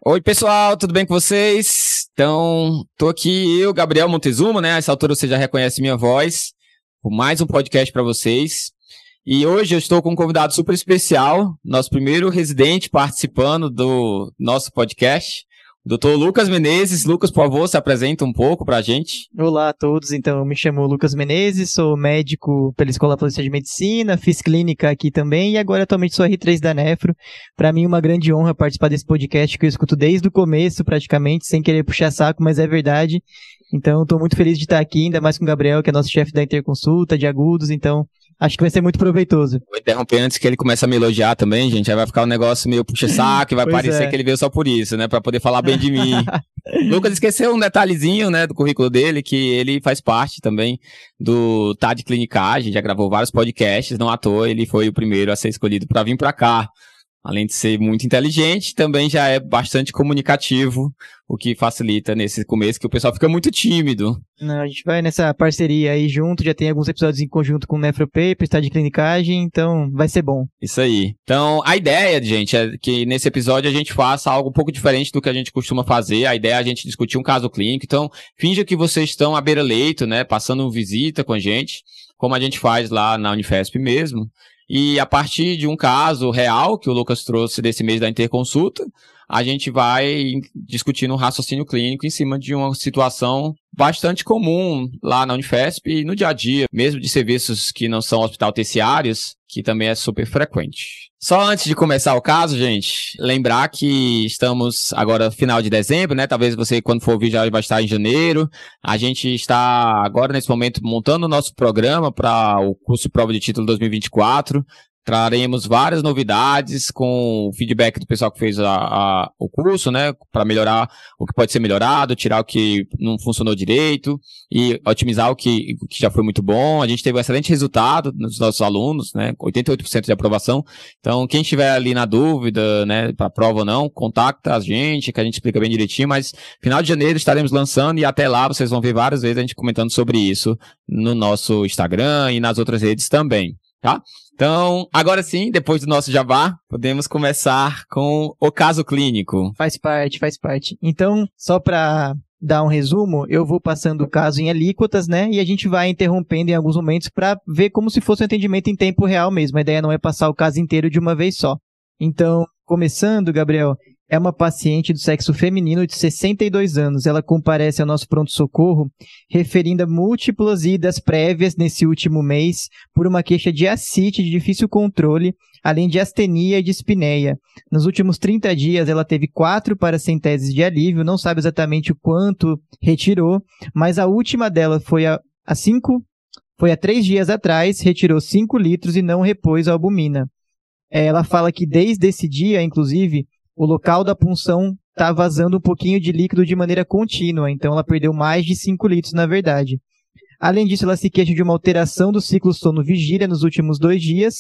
Oi, pessoal, tudo bem com vocês? Então, tô aqui, eu, Gabriel Montezuma, né? A essa altura você já reconhece minha voz, com mais um podcast para vocês. E hoje eu estou com um convidado super especial, nosso primeiro residente participando do nosso podcast, o Dr. Lucas Menezes. Lucas, por favor, se apresenta um pouco pra gente. Olá a todos, então eu me chamo Lucas Menezes, sou médico pela Escola Paulista de Medicina, fiz clínica aqui também e agora atualmente sou R3 da Nefro. Para mim é uma grande honra participar desse podcast que eu escuto desde o começo praticamente, sem querer puxar saco, mas é verdade. Então estou muito feliz de estar aqui, ainda mais com o Gabriel, que é nosso chefe da Interconsulta de agudos, então acho que vai ser muito proveitoso. Vou interromper antes que ele comece a me elogiar também, gente. Aí vai ficar um negócio meio puxa-saco e vai parecer que ele veio só por isso, né? Pra poder falar bem de mim. Lucas esqueceu um detalhezinho, né, do currículo dele, que ele faz parte também do TAD Clinicagem, já gravou vários podcasts, não à toa, ele foi o primeiro a ser escolhido pra vir pra cá. Além de ser muito inteligente, também já é bastante comunicativo, o que facilita nesse começo, que o pessoal fica muito tímido. Não, a gente vai nessa parceria aí junto, já tem alguns episódios em conjunto com o Nefropaper, está de clinicagem, então vai ser bom. Isso aí. Então, a ideia, gente, é que nesse episódio a gente faça algo um pouco diferente do que a gente costuma fazer. A ideia é a gente discutir um caso clínico. Então, finja que vocês estão à beira-leito, né, passando uma visita com a gente, como a gente faz lá na Unifesp mesmo. E a partir de um caso real que o Lucas trouxe desse mês da Interconsulta, a gente vai discutindo um raciocínio clínico em cima de uma situação bastante comum lá na Unifesp e no dia a dia, mesmo de serviços que não são hospital terciários, que também é super frequente. Só antes de começar o caso, gente, lembrar que estamos agora final de dezembro, né? Talvez você, quando for ouvir, já vai estar em janeiro. A gente está agora, nesse momento, montando o nosso programa para o curso de prova de título 2024. Traremos várias novidades com o feedback do pessoal que fez o curso, né? Para melhorar o que pode ser melhorado, tirar o que não funcionou direito e otimizar o que já foi muito bom. A gente teve um excelente resultado nos nossos alunos, né? 88% de aprovação. Então, quem estiver ali na dúvida, né? Para prova ou não, contacta a gente, que a gente explica bem direitinho. Mas final de janeiro estaremos lançando e até lá vocês vão ver várias vezes a gente comentando sobre isso no nosso Instagram e nas outras redes também, tá? Então, agora sim, depois do nosso jabá, podemos começar com o caso clínico. Faz parte. Então, só para dar um resumo, eu vou passando o caso em alíquotas, né? E a gente vai interrompendo em alguns momentos para ver como se fosse um atendimento em tempo real mesmo. A ideia não é passar o caso inteiro de uma vez só. Então, começando, Gabriel, é uma paciente do sexo feminino de 62 anos. Ela comparece ao nosso pronto-socorro referindo a múltiplas idas prévias nesse último mês por uma queixa de ascite de difícil controle, além de astenia e dispneia. Nos últimos 30 dias, ela teve 4 paracenteses de alívio, não sabe exatamente o quanto retirou, mas a última dela foi há 3 dias atrás, retirou 5 litros e não repôs a albumina. Ela fala que desde esse dia, inclusive, o local da punção está vazando um pouquinho de líquido de maneira contínua, então ela perdeu mais de 5 litros, na verdade. Além disso, ela se queixa de uma alteração do ciclo sono-vigília nos últimos 2 dias,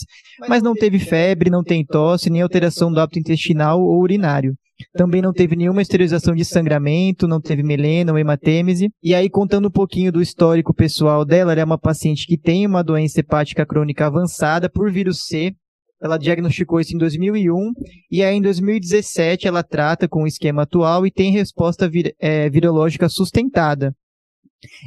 mas não teve febre, não tem tosse, nem alteração do hábito intestinal ou urinário. Também não teve nenhuma exteriorização de sangramento, não teve melena ou hematêmese. E aí, contando um pouquinho do histórico pessoal dela, ela é uma paciente que tem uma doença hepática crônica avançada por vírus C. Ela diagnosticou isso em 2001 e aí em 2017 ela trata com o esquema atual e tem resposta virológica sustentada.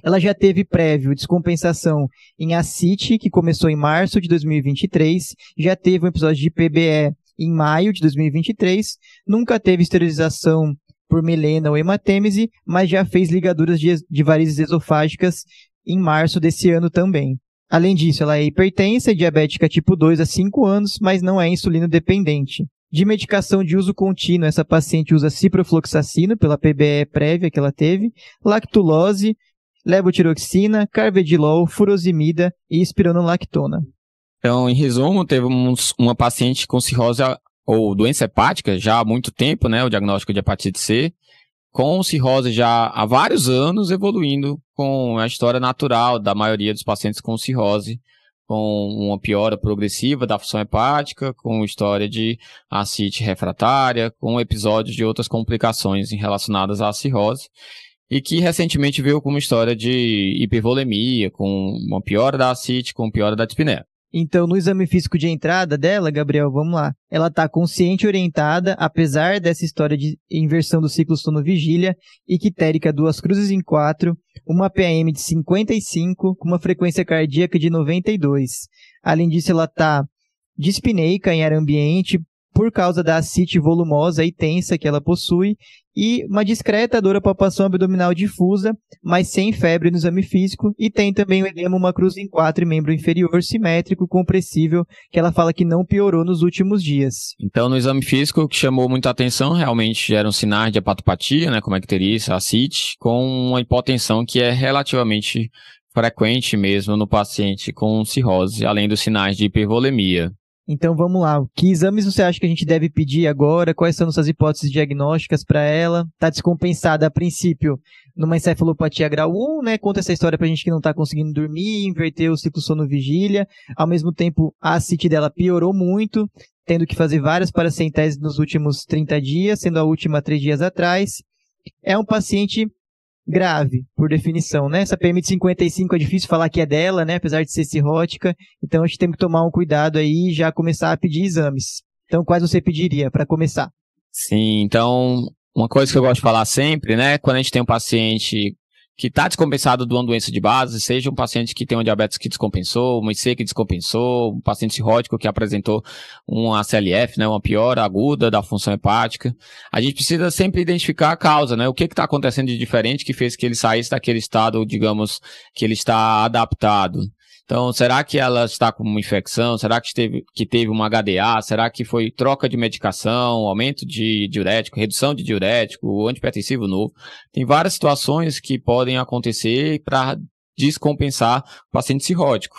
Ela já teve prévio descompensação em ascite, que começou em março de 2023, já teve um episódio de PBE em maio de 2023, nunca teve esterilização por melena ou hematêmese, mas já fez ligaduras de varizes esofágicas em março desse ano também. Além disso, ela é hipertensa e diabética tipo 2 há 5 anos, mas não é insulino dependente. De medicação de uso contínuo, essa paciente usa ciprofloxacino, pela PBE prévia que ela teve, lactulose, levotiroxina, carvedilol, furosemida e espironolactona. Então, em resumo, teve uma paciente com cirrose ou doença hepática já há muito tempo, né, o diagnóstico de hepatite C, com cirrose já há vários anos, evoluindo com a história natural da maioria dos pacientes com cirrose, com uma piora progressiva da função hepática, com história de ascite refratária, com episódios de outras complicações relacionadas à cirrose. e que recentemente veio com uma história de hipervolemia, com uma piora da ascite, com piora da dispneia. Então, no exame físico de entrada dela, Gabriel, vamos lá. Ela está consciente e orientada, apesar dessa história de inversão do ciclo sono-vigília, ictérica 2 cruzes em 4, uma PAM de 55, com uma frequência cardíaca de 92. Além disso, ela está dispneica em ar ambiente, por causa da ascite volumosa e tensa que ela possui, e uma discreta dor à palpação abdominal difusa, mas sem febre no exame físico, e tem também o edema uma cruz em 4 e membro inferior simétrico compressível, que ela fala que não piorou nos últimos dias. Então, no exame físico, o que chamou muita atenção realmente eram sinais de hepatopatia, né, como icterícia, ascite, com uma hipotensão que é relativamente frequente mesmo no paciente com cirrose, além dos sinais de hipervolemia. Então vamos lá, que exames você acha que a gente deve pedir agora? Quais são nossas hipóteses diagnósticas para ela? Está descompensada a princípio numa encefalopatia grau 1, né? Conta essa história pra gente que não está conseguindo dormir, inverter o ciclo sono-vigília. Ao mesmo tempo, a ascite dela piorou muito, tendo que fazer várias paracenteses nos últimos 30 dias, sendo a última 3 dias atrás. É um paciente grave, por definição, né? Essa PM de 55 é difícil falar que é dela, né? Apesar de ser cirrótica. Então, a gente tem que tomar um cuidado aí e já começar a pedir exames. Então, quais você pediria para começar? Sim, então, uma coisa que eu gosto de falar sempre, né? Quando a gente tem um paciente que está descompensado de uma doença de base, seja um paciente que tem um diabetes que descompensou, uma IC que descompensou, um paciente cirrótico que apresentou uma CLF, né, uma piora aguda da função hepática, a gente precisa sempre identificar a causa, né, o que está acontecendo de diferente que fez que ele saísse daquele estado, digamos, que ele está adaptado. Então, será que ela está com uma infecção? Será que teve uma HDA? Será que foi troca de medicação, aumento de diurético, redução de diurético, antihipertensivo novo? Tem várias situações que podem acontecer para descompensar o paciente cirrótico.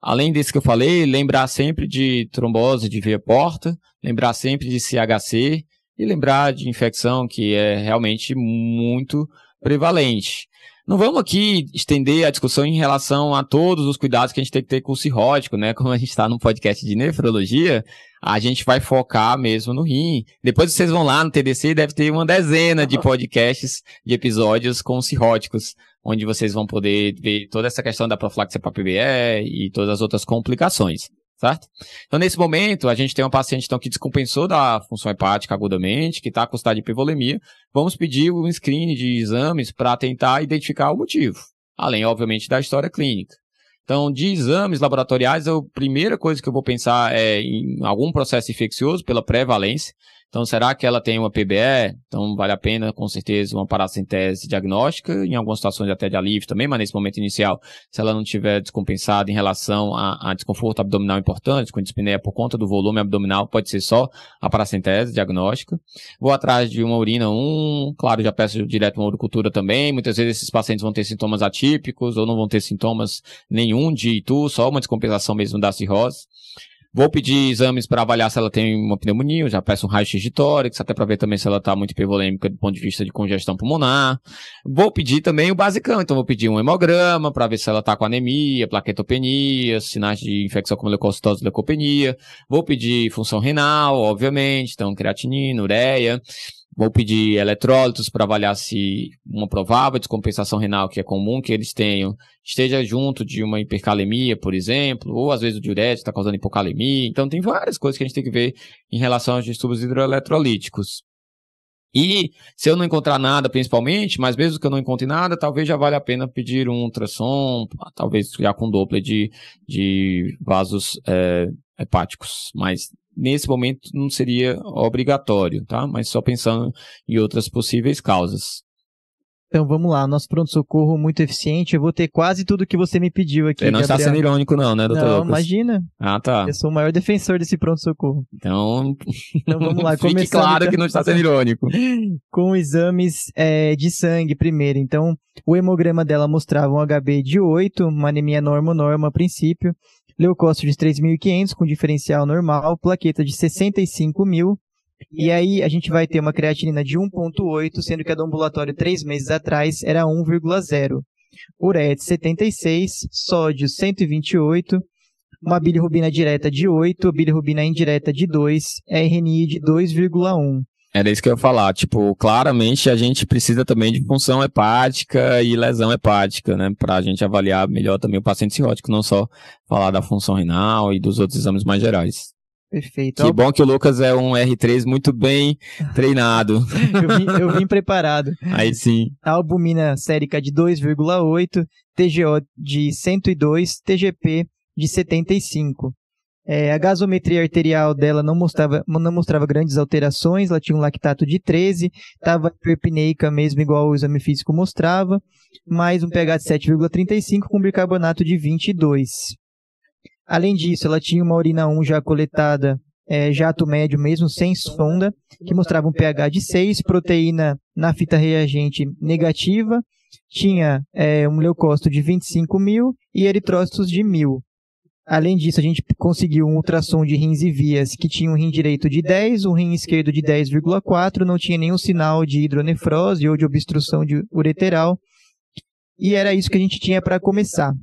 Além desse que eu falei, lembrar sempre de trombose de veia porta, lembrar sempre de CHC e lembrar de infecção que é realmente muito prevalente. Não vamos aqui estender a discussão em relação a todos os cuidados que a gente tem que ter com o cirrótico, né? Como a gente está num podcast de nefrologia, a gente vai focar mesmo no rim. Depois vocês vão lá no TDC, deve ter uma dezena de podcasts, de episódios com cirróticos, onde vocês vão poder ver toda essa questão da profilaxia para PBE e todas as outras complicações. Certo? Então, nesse momento, a gente tem uma paciente então, que descompensou da função hepática agudamente, que está com estado de hipervolemia. Vamos pedir um screening de exames para tentar identificar o motivo, além, obviamente, da história clínica. Então, de exames laboratoriais, a primeira coisa que eu vou pensar é em algum processo infeccioso pela prevalência. Então, será que ela tem uma PBE? Então, vale a pena, com certeza, uma paracentese diagnóstica, em algumas situações até de alívio também, mas nesse momento inicial, se ela não estiver descompensada em relação a desconforto abdominal importante, com dispneia por conta do volume abdominal, pode ser só a paracentese diagnóstica. Vou atrás de uma urina 1, claro, já peço direto uma uricultura também. Muitas vezes esses pacientes vão ter sintomas atípicos ou não vão ter sintomas nenhum de ITU, só uma descompensação mesmo da cirrose. Vou pedir exames para avaliar se ela tem uma pneumonia, eu já peço um raio-x de tórax, até para ver também se ela está muito hipervolêmica do ponto de vista de congestão pulmonar. Vou pedir também o basicão, então vou pedir um hemograma para ver se ela está com anemia, plaquetopenia, sinais de infecção como leucocitose e leucopenia. Vou pedir função renal, obviamente, então creatinina, ureia. Vou pedir eletrólitos para avaliar se uma provável descompensação renal, que é comum que eles tenham, esteja junto de uma hipercalemia, por exemplo, ou às vezes o diurético está causando hipocalemia. Então tem várias coisas que a gente tem que ver em relação aos distúrbios hidroeletrolíticos. E se eu não encontrar nada, principalmente, mas mesmo que eu não encontre nada, talvez já vale a pena pedir um ultrassom, talvez já com Doppler de vasos hepáticos, mas nesse momento não seria obrigatório, tá? Mas só pensando em outras possíveis causas. Então vamos lá, nosso pronto-socorro muito eficiente. Eu vou ter quase tudo que você me pediu aqui. Você não está sendo irônico não, né, doutor Não, Lucas? imagina. Ah, tá. Eu sou o maior defensor desse pronto-socorro. Então vamos lá, fique claro que não está sendo irônico. Com exames de sangue primeiro. Então, o hemograma dela mostrava um HB de 8, uma anemia norma a princípio, leucócitos de 3.500 com diferencial normal, plaqueta de 65.000. E aí a gente vai ter uma creatinina de 1,8, sendo que a do ambulatório 3 meses atrás era 1,0. Ureia de 76, sódio 128, uma bilirrubina direta de 8, bilirrubina indireta de 2, RNI de 2,1. Era isso que eu ia falar. Tipo, claramente a gente precisa também de função hepática e lesão hepática, né? Pra gente avaliar melhor também o paciente cirrótico, não só falar da função renal e dos outros exames mais gerais. Perfeito. Que bom que o Lucas é um R3 muito bem treinado. Eu vim preparado. Aí sim. A albumina sérica de 2,8, TGO de 102, TGP de 75. A gasometria arterial dela não mostrava grandes alterações, ela tinha um lactato de 13, estava hiperpneica mesmo, igual o exame físico mostrava, mais um pH de 7,35 com bicarbonato de 22. Além disso, ela tinha uma urina 1 já coletada, jato médio mesmo, sem sonda, que mostrava um pH de 6, proteína na fita reagente negativa, tinha um leucócito de 25.000 e eritrócitos de 1.000. Além disso, a gente conseguiu um ultrassom de rins e vias que tinha um rim direito de 10, um rim esquerdo de 10,4, não tinha nenhum sinal de hidronefrose ou de obstrução ureteral. E era isso que a gente tinha para começar.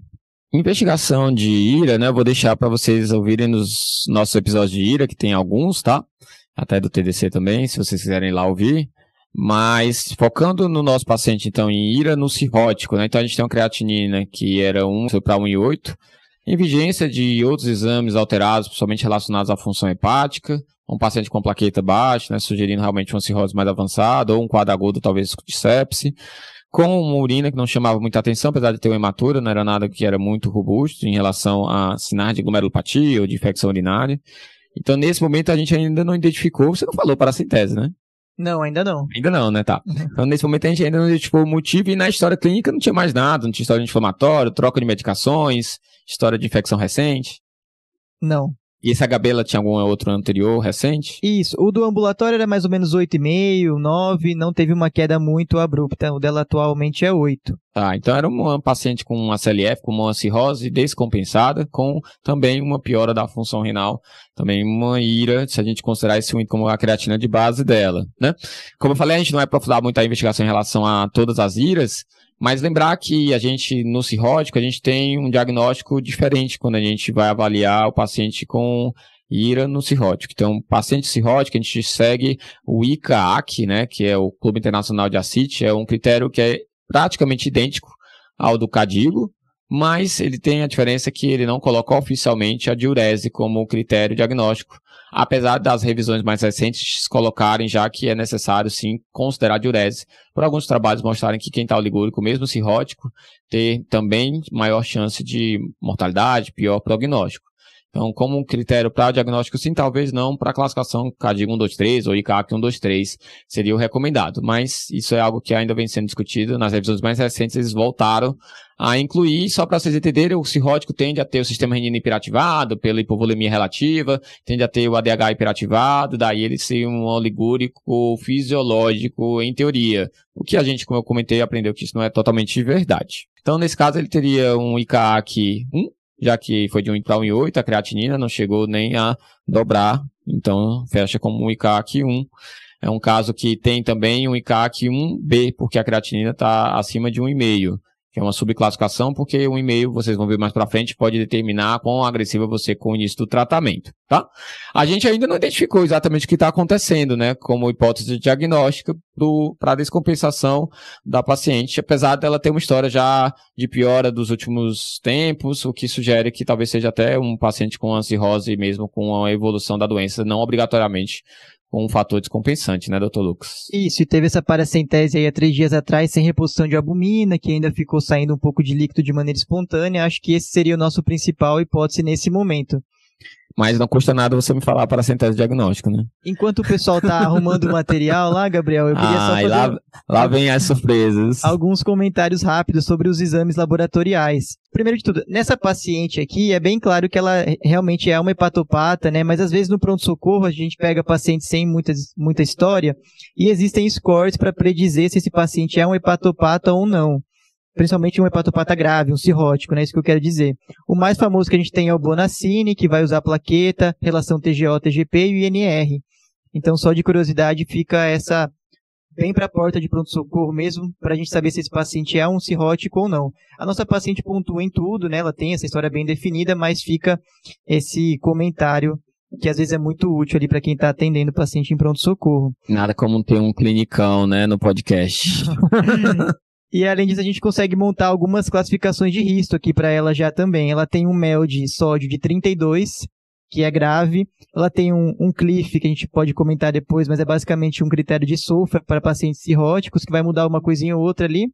Investigação de IRA, né? Eu vou deixar para vocês ouvirem nos nossos episódios de IRA, que tem alguns, tá? Até do TDC também, se vocês quiserem ir lá ouvir. Mas focando no nosso paciente, então, em IRA no cirrótico, né? Então a gente tem uma creatinina que era 1 para 1,8. Em vigência de outros exames alterados, principalmente relacionados à função hepática, um paciente com plaqueta baixa, né, sugerindo realmente uma cirrose mais avançada, ou um quadro agudo, talvez de sepse, com uma urina que não chamava muita atenção, apesar de ter uma hematura, não era nada que era muito robusto em relação a sinais de glomerulopatia ou de infecção urinária. Então, nesse momento, a gente ainda não identificou, você não falou paracentese, né? Não, ainda não. Ainda não, né? Tá. Então, nesse momento, a gente ainda não identificou o motivo e na história clínica não tinha mais nada. Não tinha história de inflamatório, troca de medicações, história de infecção recente. Não. E esse HB, ela tinha algum outro anterior, recente? Isso. O do ambulatório era mais ou menos 8,5, 9, não teve uma queda muito abrupta. O dela atualmente é 8. Tá, então era uma paciente com uma CLF, com uma cirrose descompensada, com também uma piora da função renal, também uma IRA, se a gente considerar esse como a creatina de base dela, né? Como eu falei, a gente não vai aprofundar muito a investigação em relação a todas as IRAs, mas lembrar que a gente, no cirrótico, a gente tem um diagnóstico diferente quando a gente vai avaliar o paciente com IRA no cirrótico. Então, paciente cirrótico, a gente segue o ICA-AC, né, que é o Clube Internacional de Ascite, é um critério que é praticamente idêntico ao do CADIGO, mas ele tem a diferença que ele não coloca oficialmente a diurese como critério diagnóstico, apesar das revisões mais recentes colocarem já que é necessário sim considerar a diurese, por alguns trabalhos mostrarem que quem está oligúrico, mesmo cirrótico, tem também maior chance de mortalidade, pior prognóstico. Então, como um critério para diagnóstico, sim, talvez não para classificação CADIGO 123 ou ICAC 123 seria o recomendado, mas isso é algo que ainda vem sendo discutido. Nas revisões mais recentes, eles voltaram a incluir, só para vocês entenderem, o cirrótico tende a ter o sistema renina hiperativado pela hipovolemia relativa, tende a ter o ADH hiperativado, daí ele ser um oligúrico fisiológico em teoria. O que a gente, como eu comentei, aprendeu que isso não é totalmente verdade. Então, nesse caso, ele teria um ICAC 1, já que foi de 1 para 1,8, a creatinina não chegou nem a dobrar, então fecha como um ICAC 1. É um caso que tem também um ICAC 1B, porque a creatinina está acima de 1,5, que é uma subclassificação, porque 1,5, vocês vão ver mais para frente, pode determinar quão agressiva você com o início do tratamento, tá? A gente ainda não identificou exatamente o que está acontecendo, né, como hipótese diagnóstica para a descompensação da paciente, apesar dela ter uma história já de piora dos últimos tempos, o que sugere que talvez seja até um paciente com uma cirrose mesmo com a evolução da doença, não obrigatoriamente com um fator descompensante, né, doutor Lucas? Isso, e teve essa paracentese aí há 3 dias atrás, sem reposição de albumina, que ainda ficou saindo um pouco de líquido de maneira espontânea. Acho que esse seria o nosso principal hipótese nesse momento. Mas não custa nada você me falar paracentese diagnóstico, né? Enquanto o pessoal tá arrumando o material lá, Gabriel, eu queria só fazer lá vem as surpresas. Alguns comentários rápidos sobre os exames laboratoriais. Primeiro de tudo, nessa paciente aqui, é bem claro que ela realmente é uma hepatopata, né? Mas às vezes no pronto-socorro a gente pega paciente sem muita história e existem scores para predizer se esse paciente é um hepatopata ou não. Principalmente um hepatopata grave, um cirrótico, né? Isso que eu quero dizer. O mais famoso que a gente tem é o Bonacini, que vai usar plaqueta, relação TGO, TGP e o INR. Então, só de curiosidade, fica essa bem para a porta de pronto-socorro mesmo, para a gente saber se esse paciente é um cirrótico ou não. A nossa paciente pontua em tudo, né? Ela tem essa história bem definida, mas fica esse comentário que às vezes é muito útil ali para quem está atendendo o paciente em pronto-socorro. Nada como ter um clinicão, né, no podcast. E além disso, a gente consegue montar algumas classificações de risco aqui para ela já também. Ela tem um MEL de sódio de 32, que é grave. Ela tem um CLIF, que a gente pode comentar depois, mas é basicamente um critério de SOFA para pacientes cirróticos, que vai mudar uma coisinha ou outra ali.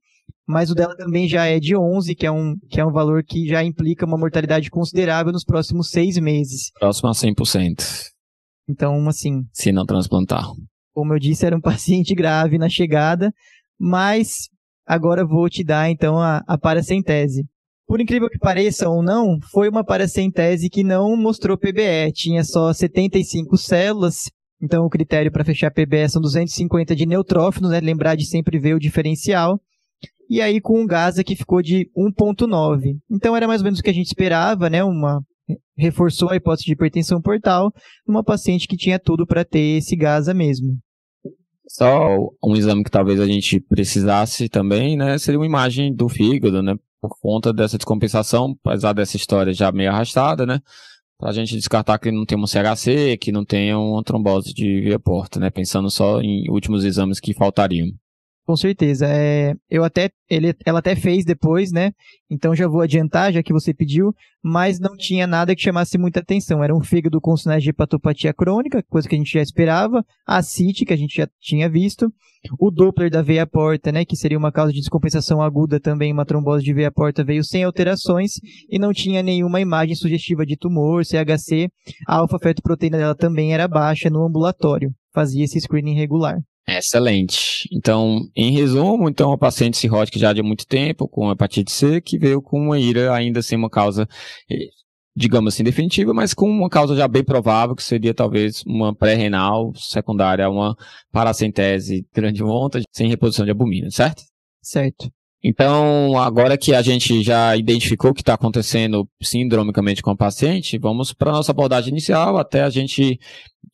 Mas o dela também já é de 11, que é um valor que já implica uma mortalidade considerável nos próximos 6 meses. Próximo a 100%. Então, assim... Se não transplantar. Como eu disse, era um paciente grave na chegada, mas agora vou te dar, então, a paracentese. Por incrível que pareça ou não, foi uma paracentese que não mostrou PBE, tinha só 75 células, então o critério para fechar PBE são 250 de neutrófilos, né? Lembrar de sempre ver o diferencial. E aí com um GASA que ficou de 1,9. Então era mais ou menos o que a gente esperava, né? Reforçou a hipótese de hipertensão portal numa paciente que tinha tudo para ter esse GASA mesmo. Só um exame que talvez a gente precisasse também, né? Seria uma imagem do fígado, né? Por conta dessa descompensação, apesar dessa história já meio arrastada, né? Pra gente descartar que não tem um CHC, que não tenha uma trombose de via porta, né? Pensando só em últimos exames que faltariam. Com certeza. Ela até fez depois, né? Então já vou adiantar, já que você pediu, mas não tinha nada que chamasse muita atenção. Era um fígado com sinais de hepatopatia crônica, coisa que a gente já esperava, a CIT, que a gente já tinha visto, o Doppler da veia porta, né? Que seria uma causa de descompensação aguda também, uma trombose de veia porta, veio sem alterações e não tinha nenhuma imagem sugestiva de tumor, CHC. A alfa-fetoproteína dela também era baixa no ambulatório, fazia esse screening regular. Excelente. Então, em resumo, uma paciente cirrótica já de muito tempo, com hepatite C, que veio com uma IRA ainda sem uma causa, digamos assim, definitiva, mas com uma causa já bem provável, que seria talvez uma pré-renal secundária a uma paracentese grande monta, sem reposição de albumina, certo? Certo. Então, agora que a gente já identificou o que está acontecendo sindromicamente com a paciente, vamos para a nossa abordagem inicial, até a gente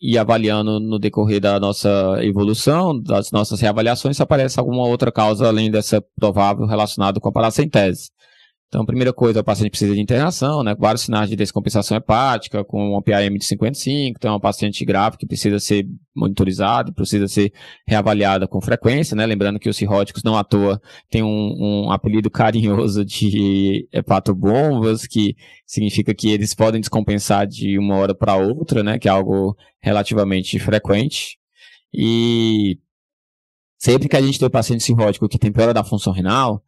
ir avaliando no decorrer da nossa evolução, das nossas reavaliações, se aparece alguma outra causa além dessa provável relacionada com a paracentese. Então, primeira coisa, o paciente precisa de internação, né? Vários sinais de descompensação hepática, com um PAM de 55, então é uma paciente grave que precisa ser monitorizada, precisa ser reavaliada com frequência, né? Lembrando que os cirróticos, não à toa, tem um apelido carinhoso de hepatobombas, que significa que eles podem descompensar de uma hora para outra, né? Que é algo relativamente frequente. E sempre que a gente tem um paciente cirrótico que tem piora da função renal,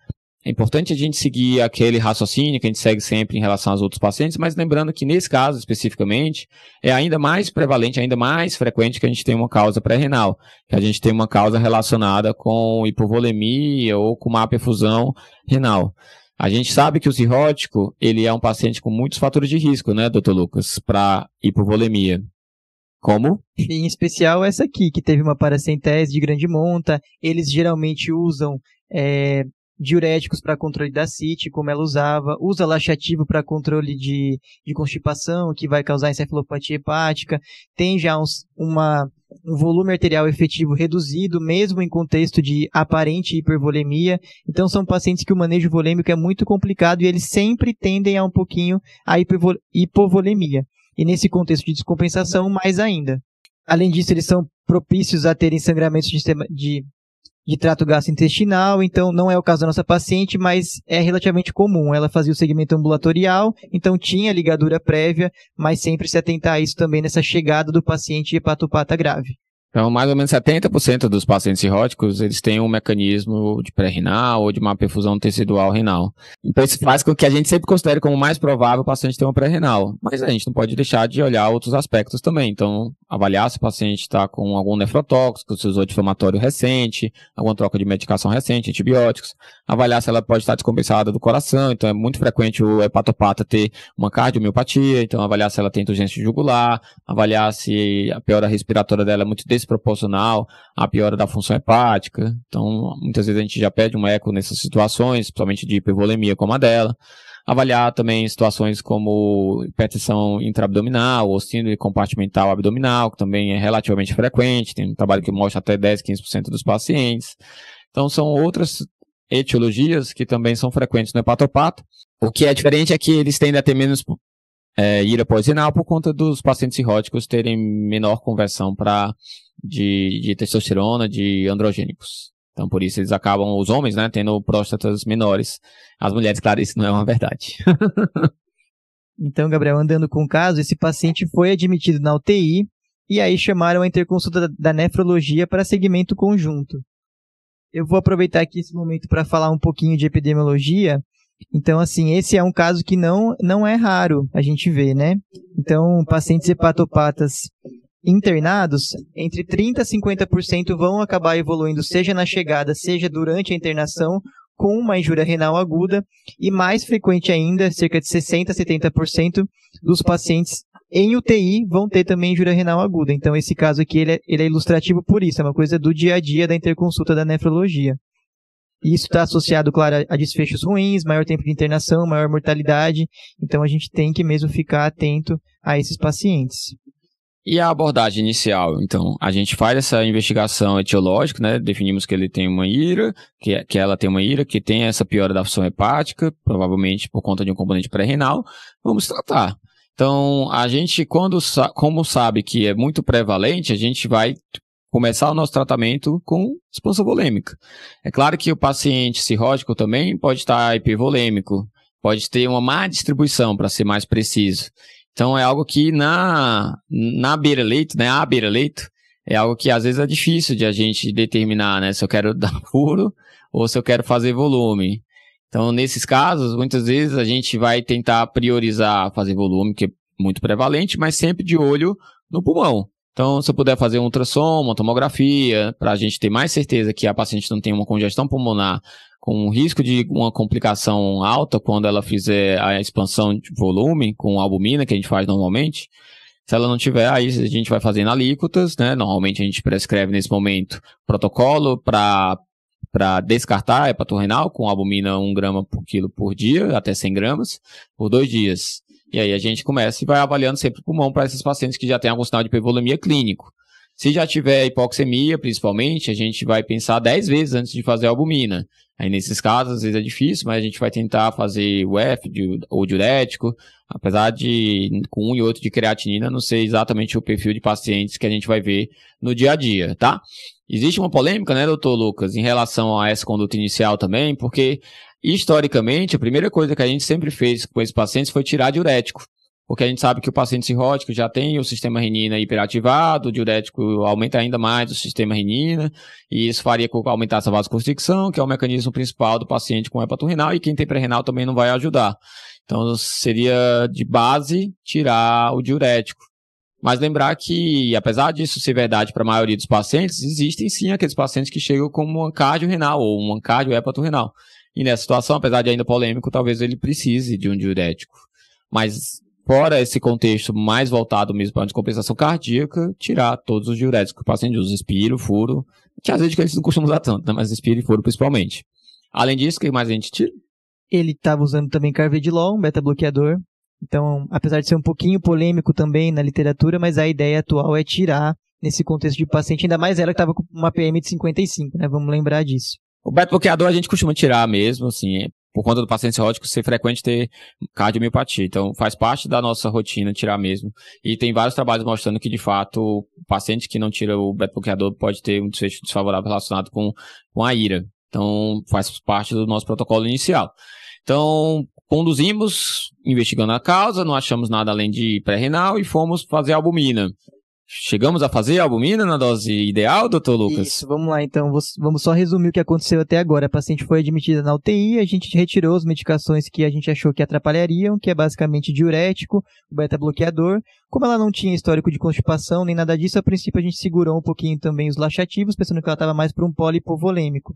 é importante a gente seguir aquele raciocínio que a gente segue sempre em relação aos outros pacientes, mas lembrando que nesse caso especificamente é ainda mais prevalente, ainda mais frequente que a gente tem uma causa pré-renal, que a gente tem uma causa relacionada com hipovolemia ou com má perfusão renal. A gente sabe que o cirrótico, ele é um paciente com muitos fatores de risco, né, Dr. Lucas, para hipovolemia. Como? Em especial essa aqui, que teve uma paracentese de grande monta. Eles geralmente usam diuréticos para controle da CIT, como ela usa laxativo para controle de constipação, que vai causar encefalopatia hepática, tem já um volume arterial efetivo reduzido, mesmo em contexto de aparente hipervolemia. Então são pacientes que o manejo volêmico é muito complicado e eles sempre tendem a um pouquinho a hipovolemia. E nesse contexto de descompensação, mais ainda. Além disso, eles são propícios a terem sangramentos de trato gastrointestinal, então não é o caso da nossa paciente, mas é relativamente comum. Ela fazia o segmento ambulatorial, então tinha ligadura prévia, mas sempre se atentar a isso também nessa chegada do paciente hepatopata grave. Então, mais ou menos 70% dos pacientes cirróticos, eles têm um mecanismo de pré-renal ou de má perfusão tecidual renal. Então, isso faz com que a gente sempre considere como mais provável o paciente ter uma pré-renal. Mas a gente não pode deixar de olhar outros aspectos também. Então, avaliar se o paciente está com algum nefrotóxico, se usou anti-inflamatório recente, alguma troca de medicação recente, antibióticos. Avaliar se ela pode estar descompensada do coração. Então, é muito frequente o hepatopata ter uma cardiomiopatia. Então, avaliar se ela tem urgência jugular. Avaliar se a piora respiratória dela é muito desproporcional à piora da função hepática. Então, muitas vezes a gente já pede um eco nessas situações, principalmente de hipervolemia como a dela. Avaliar também situações como hipertensão intraabdominal ou síndrome compartimental abdominal, que também é relativamente frequente. Tem um trabalho que mostra até 10, 15% dos pacientes. Então, são outras etiologias que também são frequentes no hepatopata. O que é diferente é que eles tendem a ter menos ira pós-renal por conta dos pacientes cirróticos terem menor conversão de testosterona, de androgênicos. Então, por isso eles acabam, os homens, né, tendo próstatas menores. As mulheres, claro, isso não é uma verdade. Então, Gabriel, andando com o caso, esse paciente foi admitido na UTI e aí chamaram a interconsulta da nefrologia para segmento conjunto. Eu vou aproveitar aqui esse momento para falar um pouquinho de epidemiologia. Então, assim, esse é um caso que não é raro a gente ver, né? Então, pacientes hepatopatas internados, entre 30% a 50% vão acabar evoluindo, seja na chegada, seja durante a internação, com uma injúria renal aguda, e mais frequente ainda, cerca de 60% a 70% dos pacientes em UTI vão ter também injúria renal aguda. Então, esse caso aqui ele é ilustrativo por isso, é uma coisa do dia a dia da interconsulta da nefrologia. E isso está associado, claro, a desfechos ruins, maior tempo de internação, maior mortalidade, então a gente tem que mesmo ficar atento a esses pacientes. E a abordagem inicial, então, a gente faz essa investigação etiológica, né, definimos que ele tem uma IRA, que ela tem uma IRA, que tem essa piora da função hepática, provavelmente por conta de um componente pré-renal, vamos tratar. Então, a gente, como sabe que é muito prevalente, a gente vai começar o nosso tratamento com expansão volêmica. É claro que o paciente cirrótico também pode estar hipervolêmico, pode ter uma má distribuição, para ser mais preciso. Então, é algo que na beira-leito, né, a beira-leito, é algo que às vezes é difícil de a gente determinar, né, se eu quero dar furo ou se eu quero fazer volume. Então, nesses casos, muitas vezes a gente vai tentar priorizar fazer volume, que é muito prevalente, mas sempre de olho no pulmão. Então, se eu puder fazer um ultrassom, uma tomografia, para a gente ter mais certeza que a paciente não tem uma congestão pulmonar com risco de uma complicação alta quando ela fizer a expansão de volume com albumina, que a gente faz normalmente. Se ela não tiver, aí a gente vai fazendo alíquotas, né? Normalmente a gente prescreve nesse momento protocolo para descartar a hepatorrenal com albumina 1 grama por quilo por dia, até 100 gramas, por 2 dias. E aí a gente começa e vai avaliando sempre o pulmão para esses pacientes que já têm algum sinal de hipervolemia clínico. Se já tiver hipoxemia, principalmente, a gente vai pensar 10 vezes antes de fazer a albumina. Aí, nesses casos, às vezes é difícil, mas a gente vai tentar fazer o F ou diurético, apesar de, com um e outro de creatinina, não ser exatamente o perfil de pacientes que a gente vai ver no dia a dia, tá? Existe uma polêmica, né, doutor Lucas, em relação a essa conduta inicial também, porque, historicamente, a primeira coisa que a gente sempre fez com esses pacientes foi tirar diurético. Porque a gente sabe que o paciente cirrótico já tem o sistema renina hiperativado, o diurético aumenta ainda mais o sistema renina, e isso faria com que aumentasse a vasoconstricção, que é o mecanismo principal do paciente com hepatorrenal, e quem tem pré-renal também não vai ajudar. Então, seria de base tirar o diurético. Mas lembrar que, apesar disso ser verdade para a maioria dos pacientes, existem sim aqueles pacientes que chegam com uma cardio-renal ou uma cardio-hepatorrenal. E nessa situação, apesar de ainda polêmico, talvez ele precise de um diurético. Mas fora esse contexto mais voltado mesmo para a descompensação cardíaca, tirar todos os diuréticos que o paciente usa, espiro, furo, que às vezes eles não costumam usar tanto, né? Mas espiro e furo principalmente. Além disso, o que mais a gente tira? Ele estava usando também carvedilol, um beta-bloqueador. Então, apesar de ser um pouquinho polêmico também na literatura, mas a ideia atual é tirar nesse contexto de paciente, ainda mais ela que estava com uma PM de 55, né? Vamos lembrar disso. O beta-bloqueador a gente costuma tirar mesmo, assim, por conta do paciente cirrótico ser frequente ter cardiomiopatia. Então, faz parte da nossa rotina tirar mesmo. E tem vários trabalhos mostrando que, de fato, o paciente que não tira o beta-bloqueador pode ter um desfecho desfavorável relacionado com a IRA. Então, faz parte do nosso protocolo inicial. Então, conduzimos, investigando a causa, não achamos nada além de pré-renal e fomos fazer a albumina. Chegamos a fazer a albumina na dose ideal, doutor Lucas? Isso, vamos lá então, vamos só resumir o que aconteceu até agora. A paciente foi admitida na UTI, a gente retirou as medicações que a gente achou que atrapalhariam, que é basicamente diurético, o beta-bloqueador. Como ela não tinha histórico de constipação nem nada disso, a princípio a gente segurou um pouquinho também os laxativos, pensando que ela estava mais para um polo hipovolêmico.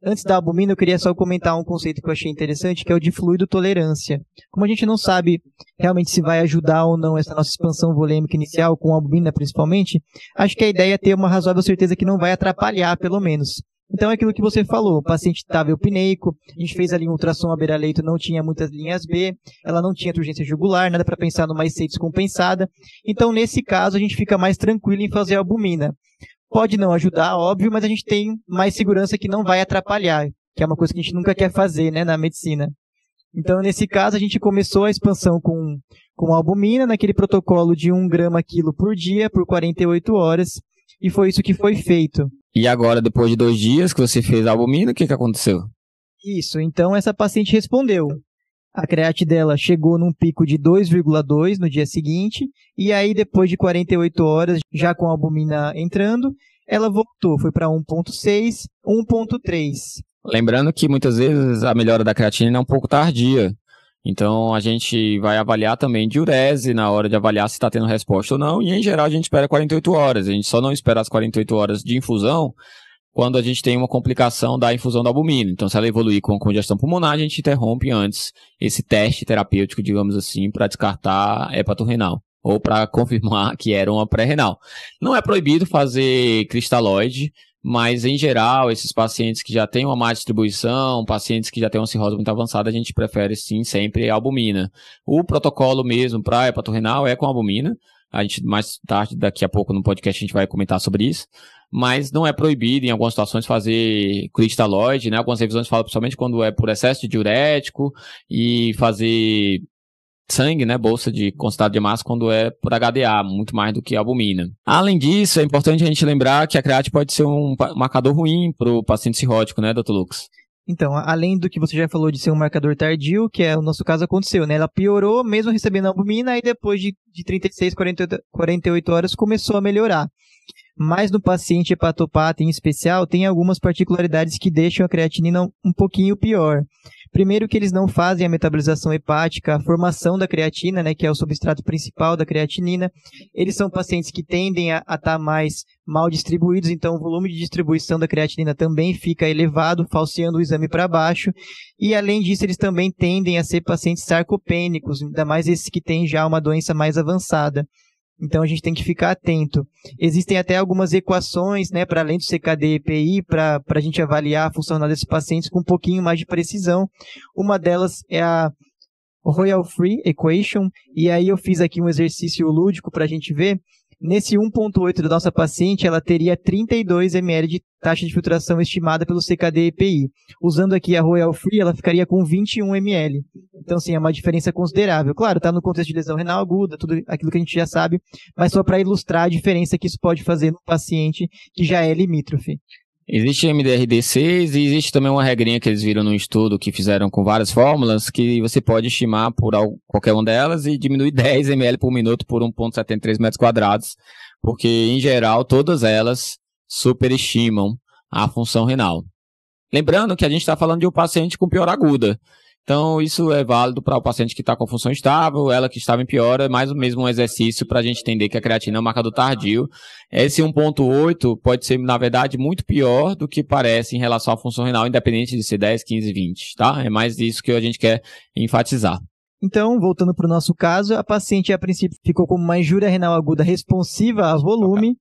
Antes da albumina, eu queria só comentar um conceito que eu achei interessante, que é o de fluido tolerância. Como a gente não sabe realmente se vai ajudar ou não essa nossa expansão volêmica inicial, com a albumina principalmente, acho que a ideia é ter uma razoável certeza que não vai atrapalhar, pelo menos. Então é aquilo que você falou, o paciente estava eupneico, a gente fez ali um ultrassom à beira-leito, não tinha muitas linhas B, ela não tinha turgência jugular, nada para pensar numa IC descompensada. Então, nesse caso, a gente fica mais tranquilo em fazer a albumina. Pode não ajudar, óbvio, mas a gente tem mais segurança que não vai atrapalhar, que é uma coisa que a gente nunca quer fazer, né, na medicina. Então, nesse caso, a gente começou a expansão com albumina, naquele protocolo de 1 grama quilo por dia, por 48 horas, e foi isso que foi feito. E agora, depois de 2 dias que você fez a albumina, o que aconteceu? Isso, então essa paciente respondeu. A creat dela chegou num pico de 2,2 no dia seguinte, e aí depois de 48 horas, já com a albumina entrando, ela voltou, foi para 1,6, 1,3. Lembrando que muitas vezes a melhora da creatina é um pouco tardia. Então a gente vai avaliar também diurese na hora de avaliar se está tendo resposta ou não, e em geral a gente espera 48 horas. A gente só não espera as 48 horas de infusão quando a gente tem uma complicação da infusão da albumina. Então, se ela evoluir com congestão pulmonar, a gente interrompe antes esse teste terapêutico, digamos assim, para descartar hepatorrenal, ou para confirmar que era uma pré-renal. Não é proibido fazer cristalóide, mas, em geral, esses pacientes que já têm uma má distribuição, pacientes que já têm uma cirrose muito avançada, a gente prefere, sim, sempre a albumina. O protocolo mesmo para hepatorrenal é com albumina. A gente, mais tarde, daqui a pouco, no podcast, a gente vai comentar sobre isso. Mas não é proibido, em algumas situações, fazer cristalóide, né? Algumas revisões falam, principalmente quando é por excesso de diurético, e fazer sangue, né, bolsa de concentrado de massa quando é por HDA, muito mais do que albumina. Além disso, é importante a gente lembrar que a creatina pode ser um marcador ruim para o paciente cirrótico, né, Dr. Lucas? Então, além do que você já falou de ser um marcador tardio, que é o nosso caso aconteceu, né? Ela piorou mesmo recebendo albumina e depois de 36, 48 horas começou a melhorar. Mas no paciente hepatopata em especial, tem algumas particularidades que deixam a creatinina um pouquinho pior. Primeiro que eles não fazem a metabolização hepática, a formação da creatina, né, que é o substrato principal da creatinina. Eles são pacientes que tendem a estar mais mal distribuídos, então o volume de distribuição da creatinina também fica elevado, falseando o exame para baixo. E além disso, eles também tendem a ser pacientes sarcopênicos, ainda mais esses que têm já uma doença mais avançada. Então a gente tem que ficar atento. Existem até algumas equações, né, para além do CKD EPI, para a gente avaliar a função renal desses pacientes com um pouquinho mais de precisão. Uma delas é a Royal Free Equation, e aí eu fiz aqui um exercício lúdico para a gente ver. Nesse 1,8 da nossa paciente, ela teria 32 ml de taxa de filtração estimada pelo CKD-EPI. Usando aqui a Royal Free, ela ficaria com 21 ml. Então, sim, é uma diferença considerável. Claro, está no contexto de lesão renal aguda, tudo aquilo que a gente já sabe, mas só para ilustrar a diferença que isso pode fazer no paciente que já é limítrofe. Existe MDRD6 e existe também uma regrinha que eles viram no estudo que fizeram com várias fórmulas que você pode estimar por qualquer uma delas e diminuir 10 ml por minuto por 1,73 metros quadrados, porque, em geral, todas elas superestimam a função renal. Lembrando que a gente está falando de um paciente com piora aguda. Então, isso é válido para o paciente que está com função estável, ela que estava em piora, é mais mesmo um exercício para a gente entender que a creatina é um marcador tardio. Esse 1,8 pode ser, na verdade, muito pior do que parece em relação à função renal, independente de ser 10, 15, 20, tá? É mais isso que a gente quer enfatizar. Então, voltando para o nosso caso, a paciente, a princípio, ficou com uma injúria renal aguda responsiva a volume.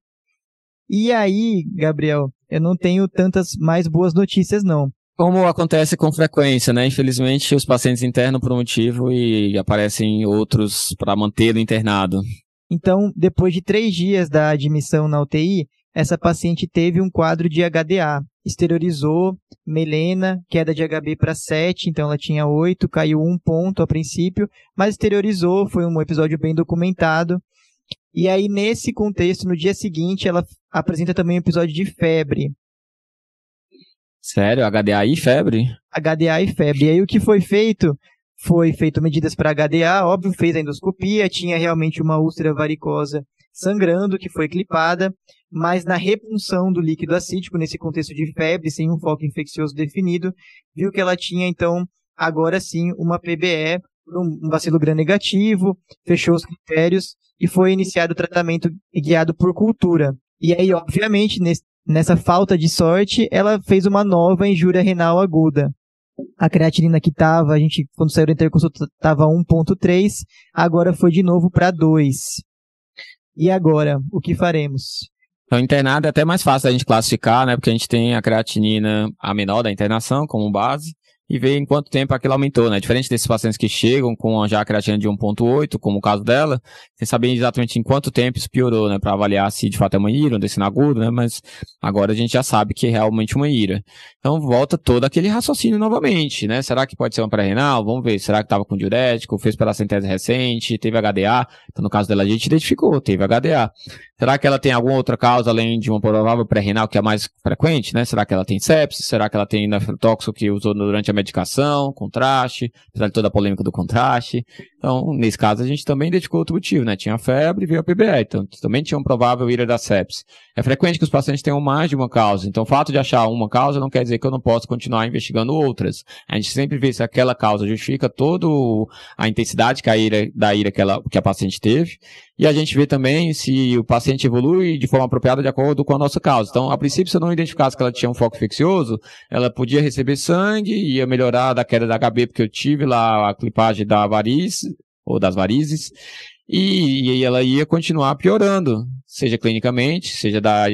E aí, Gabriel, eu não tenho tantas mais boas notícias, não. Como acontece com frequência, né? Infelizmente, os pacientes internam por um motivo e aparecem outros para mantê-lo internado. Então, depois de 3 dias da admissão na UTI, essa paciente teve um quadro de HDA. Exteriorizou, melena, queda de HB para 7, então ela tinha 8, caiu 1 ponto a princípio, mas exteriorizou, foi um episódio bem documentado. E aí, nesse contexto, no dia seguinte, ela apresenta também um episódio de febre. Sério? HDA e febre? HDA e febre. E aí o que foi feito? Foi feito medidas para HDA, óbvio, fez a endoscopia, tinha realmente uma úlcera varicosa sangrando, que foi clipada, mas na repunção do líquido acítico, nesse contexto de febre, sem um foco infeccioso definido, viu que ela tinha, então, agora sim, uma PBE, um bacilo gram negativo, fechou os critérios e foi iniciado o tratamento guiado por cultura. E aí, obviamente, nessa falta de sorte, ela fez uma nova injúria renal aguda. A creatinina que estava, a gente, quando saiu da interconsulta, estava 1,3, agora foi de novo para 2. E agora, o que faremos? Então, internado é até mais fácil a gente classificar, né? Porque a gente tem a creatinina, a menor da internação, como base, e ver em quanto tempo aquilo aumentou, né? Diferente desses pacientes que chegam com já a creatina de 1,8, como o caso dela, sem saber exatamente em quanto tempo isso piorou, né? Para avaliar se de fato é uma IRA, um decino agudo, né? Mas agora a gente já sabe que é realmente uma IRA. Então volta todo aquele raciocínio novamente, né? Será que pode ser uma pré-renal? Vamos ver. Será que estava com diurético? Fez pela centese recente? Teve HDA? Então no caso dela a gente identificou, teve HDA. Será que ela tem alguma outra causa além de uma provável pré-renal que é mais frequente, né? Será que ela tem sepsis? Será que ela tem nefrotóxico que usou durante a medicação? Contraste? Apesar de toda a polêmica do contraste. Então, nesse caso, a gente também identificou outro motivo, né? Tinha febre e veio a PBE. Então, também tinha um provável IRA da sepsis. É frequente que os pacientes tenham mais de uma causa. Então, o fato de achar uma causa não quer dizer que eu não posso continuar investigando outras. A gente sempre vê se aquela causa justifica toda a intensidade da IRA que a paciente teve. E a gente vê também se o paciente evolui de forma apropriada de acordo com a nossa causa. Então, a princípio, se eu não identificasse que ela tinha um foco infeccioso, ela podia receber sangue, ia melhorar da queda da HB, porque eu tive lá a clipagem da varize, ou das varizes, e ela ia continuar piorando, seja clinicamente, seja da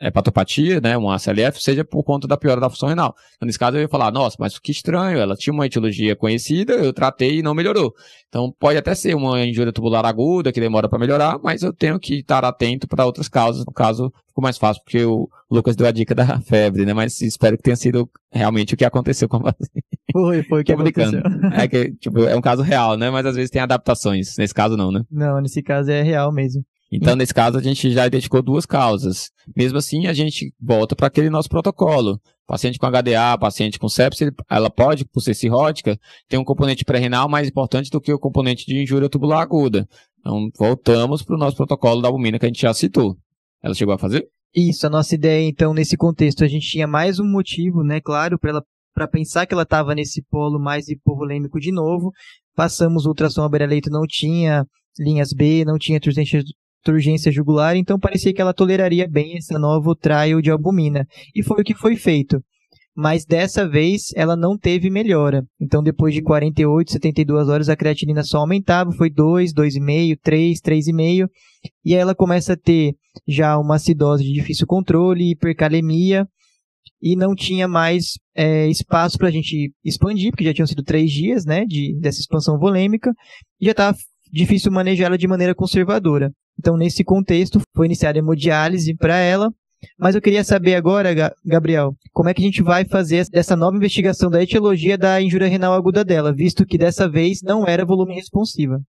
hepatopatia, né, uma ACLF, seja por conta da piora da função renal. Então, nesse caso, eu ia falar, nossa, mas que estranho, ela tinha uma etiologia conhecida, eu tratei e não melhorou. Então, pode até ser uma injúria tubular aguda, que demora para melhorar, mas eu tenho que estar atento para outras causas. No caso, ficou mais fácil, porque o Lucas deu a dica da febre, né, mas espero que tenha sido realmente o que aconteceu com a paciente. Foi o que aconteceu. É que, tipo, é um caso real, né, mas às vezes tem adaptações. Nesse caso, não, né? Não, nesse caso é real mesmo. Então, nesse caso, a gente já identificou duas causas. Mesmo assim, a gente volta para aquele nosso protocolo. Paciente com HDA, paciente com sepsis, ela pode, por ser cirrótica, ter um componente pré-renal mais importante do que o componente de injúria tubular aguda. Então, voltamos para o nosso protocolo da albumina que a gente já citou. Ela chegou a fazer? Isso, a nossa ideia, então, nesse contexto, a gente tinha mais um motivo, né, claro, para pensar que ela estava nesse polo mais hipovolêmico de novo. Passamos o ultrassom à beira-leito, não tinha linhas B, não tinha turgência jugular, então parecia que ela toleraria bem essa nova trial de albumina. E foi o que foi feito. Mas dessa vez ela não teve melhora. Então depois de 48, 72 horas a creatinina só aumentava, foi 2, 2,5, 3, 3,5. E aí ela começa a ter já uma acidose de difícil controle, hipercalemia, e não tinha mais espaço para a gente expandir, porque já tinham sido 3 dias, né, dessa expansão volêmica, e já estava difícil manejar ela de maneira conservadora. Então, nesse contexto, foi iniciada a hemodiálise para ela, mas eu queria saber agora, Gabriel, como é que a gente vai fazer essa nova investigação da etiologia da injúria renal aguda dela, visto que dessa vez não era volume responsiva.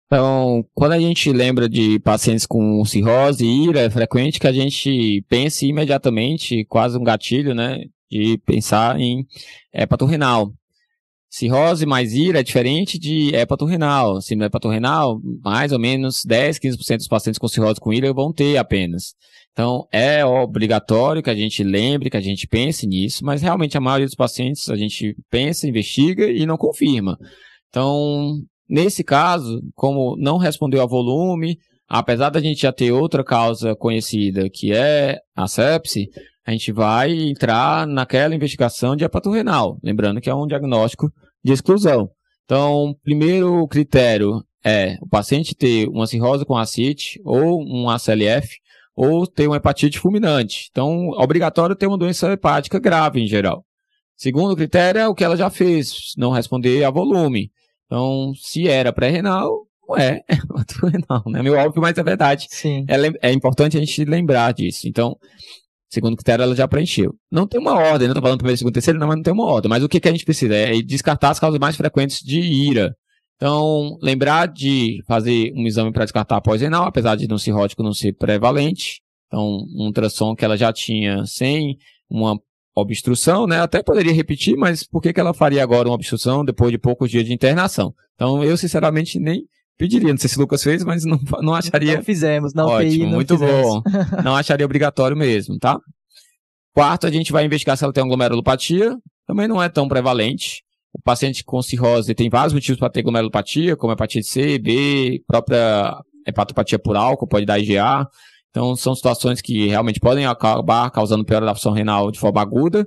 Então, quando a gente lembra de pacientes com cirrose e IRA, é frequente que a gente pense imediatamente, quase um gatilho, né, de pensar em hepatorrenal. Cirrose mais IRA é diferente de hepatorrenal. Se no hepatorrenal, mais ou menos 10, 15% dos pacientes com cirrose com IRA vão ter apenas. Então, é obrigatório que a gente lembre, que a gente pense nisso, mas realmente a maioria dos pacientes a gente pensa, investiga e não confirma. Então, nesse caso, como não respondeu a volume, apesar da gente já ter outra causa conhecida, que é a sepse, a gente vai entrar naquela investigação de hepatorrenal, lembrando que é um diagnóstico de exclusão. Então, primeiro critério é o paciente ter uma cirrose com ascite ou um ACLF ou ter uma hepatite fulminante. Então, é obrigatório ter uma doença hepática grave em geral. Segundo critério é o que ela já fez, não responder a volume. Então, se era pré-renal, não é hepatorrenal, né? Meio óbvio, mas é verdade. Sim. É importante a gente lembrar disso. Então, segundo critério, ela já preencheu. Não tem uma ordem, não estou falando primeiro, segundo, terceiro, não, mas não tem uma ordem. Mas o que a gente precisa é descartar as causas mais frequentes de IRA. Então, lembrar de fazer um exame para descartar pós-renal, apesar de no cirrótico não ser prevalente. Então, um ultrassom que ela já tinha sem uma obstrução, né? Até poderia repetir, mas por que ela faria agora uma obstrução depois de poucos dias de internação? Então, eu, sinceramente, nem pediria. Não sei se o Lucas fez, mas não acharia. Não fizemos, não. Ótimo, UTI, não muito fizemos. bom. Não acharia obrigatório mesmo, tá? Quarto, a gente vai investigar se ela tem uma glomerulopatia. Também não é tão prevalente. O paciente com cirrose tem vários motivos para ter glomerulopatia, como hepatite C, B, própria hepatopatia por álcool, pode dar IgA. Então, são situações que realmente podem acabar causando piora da função renal de forma aguda.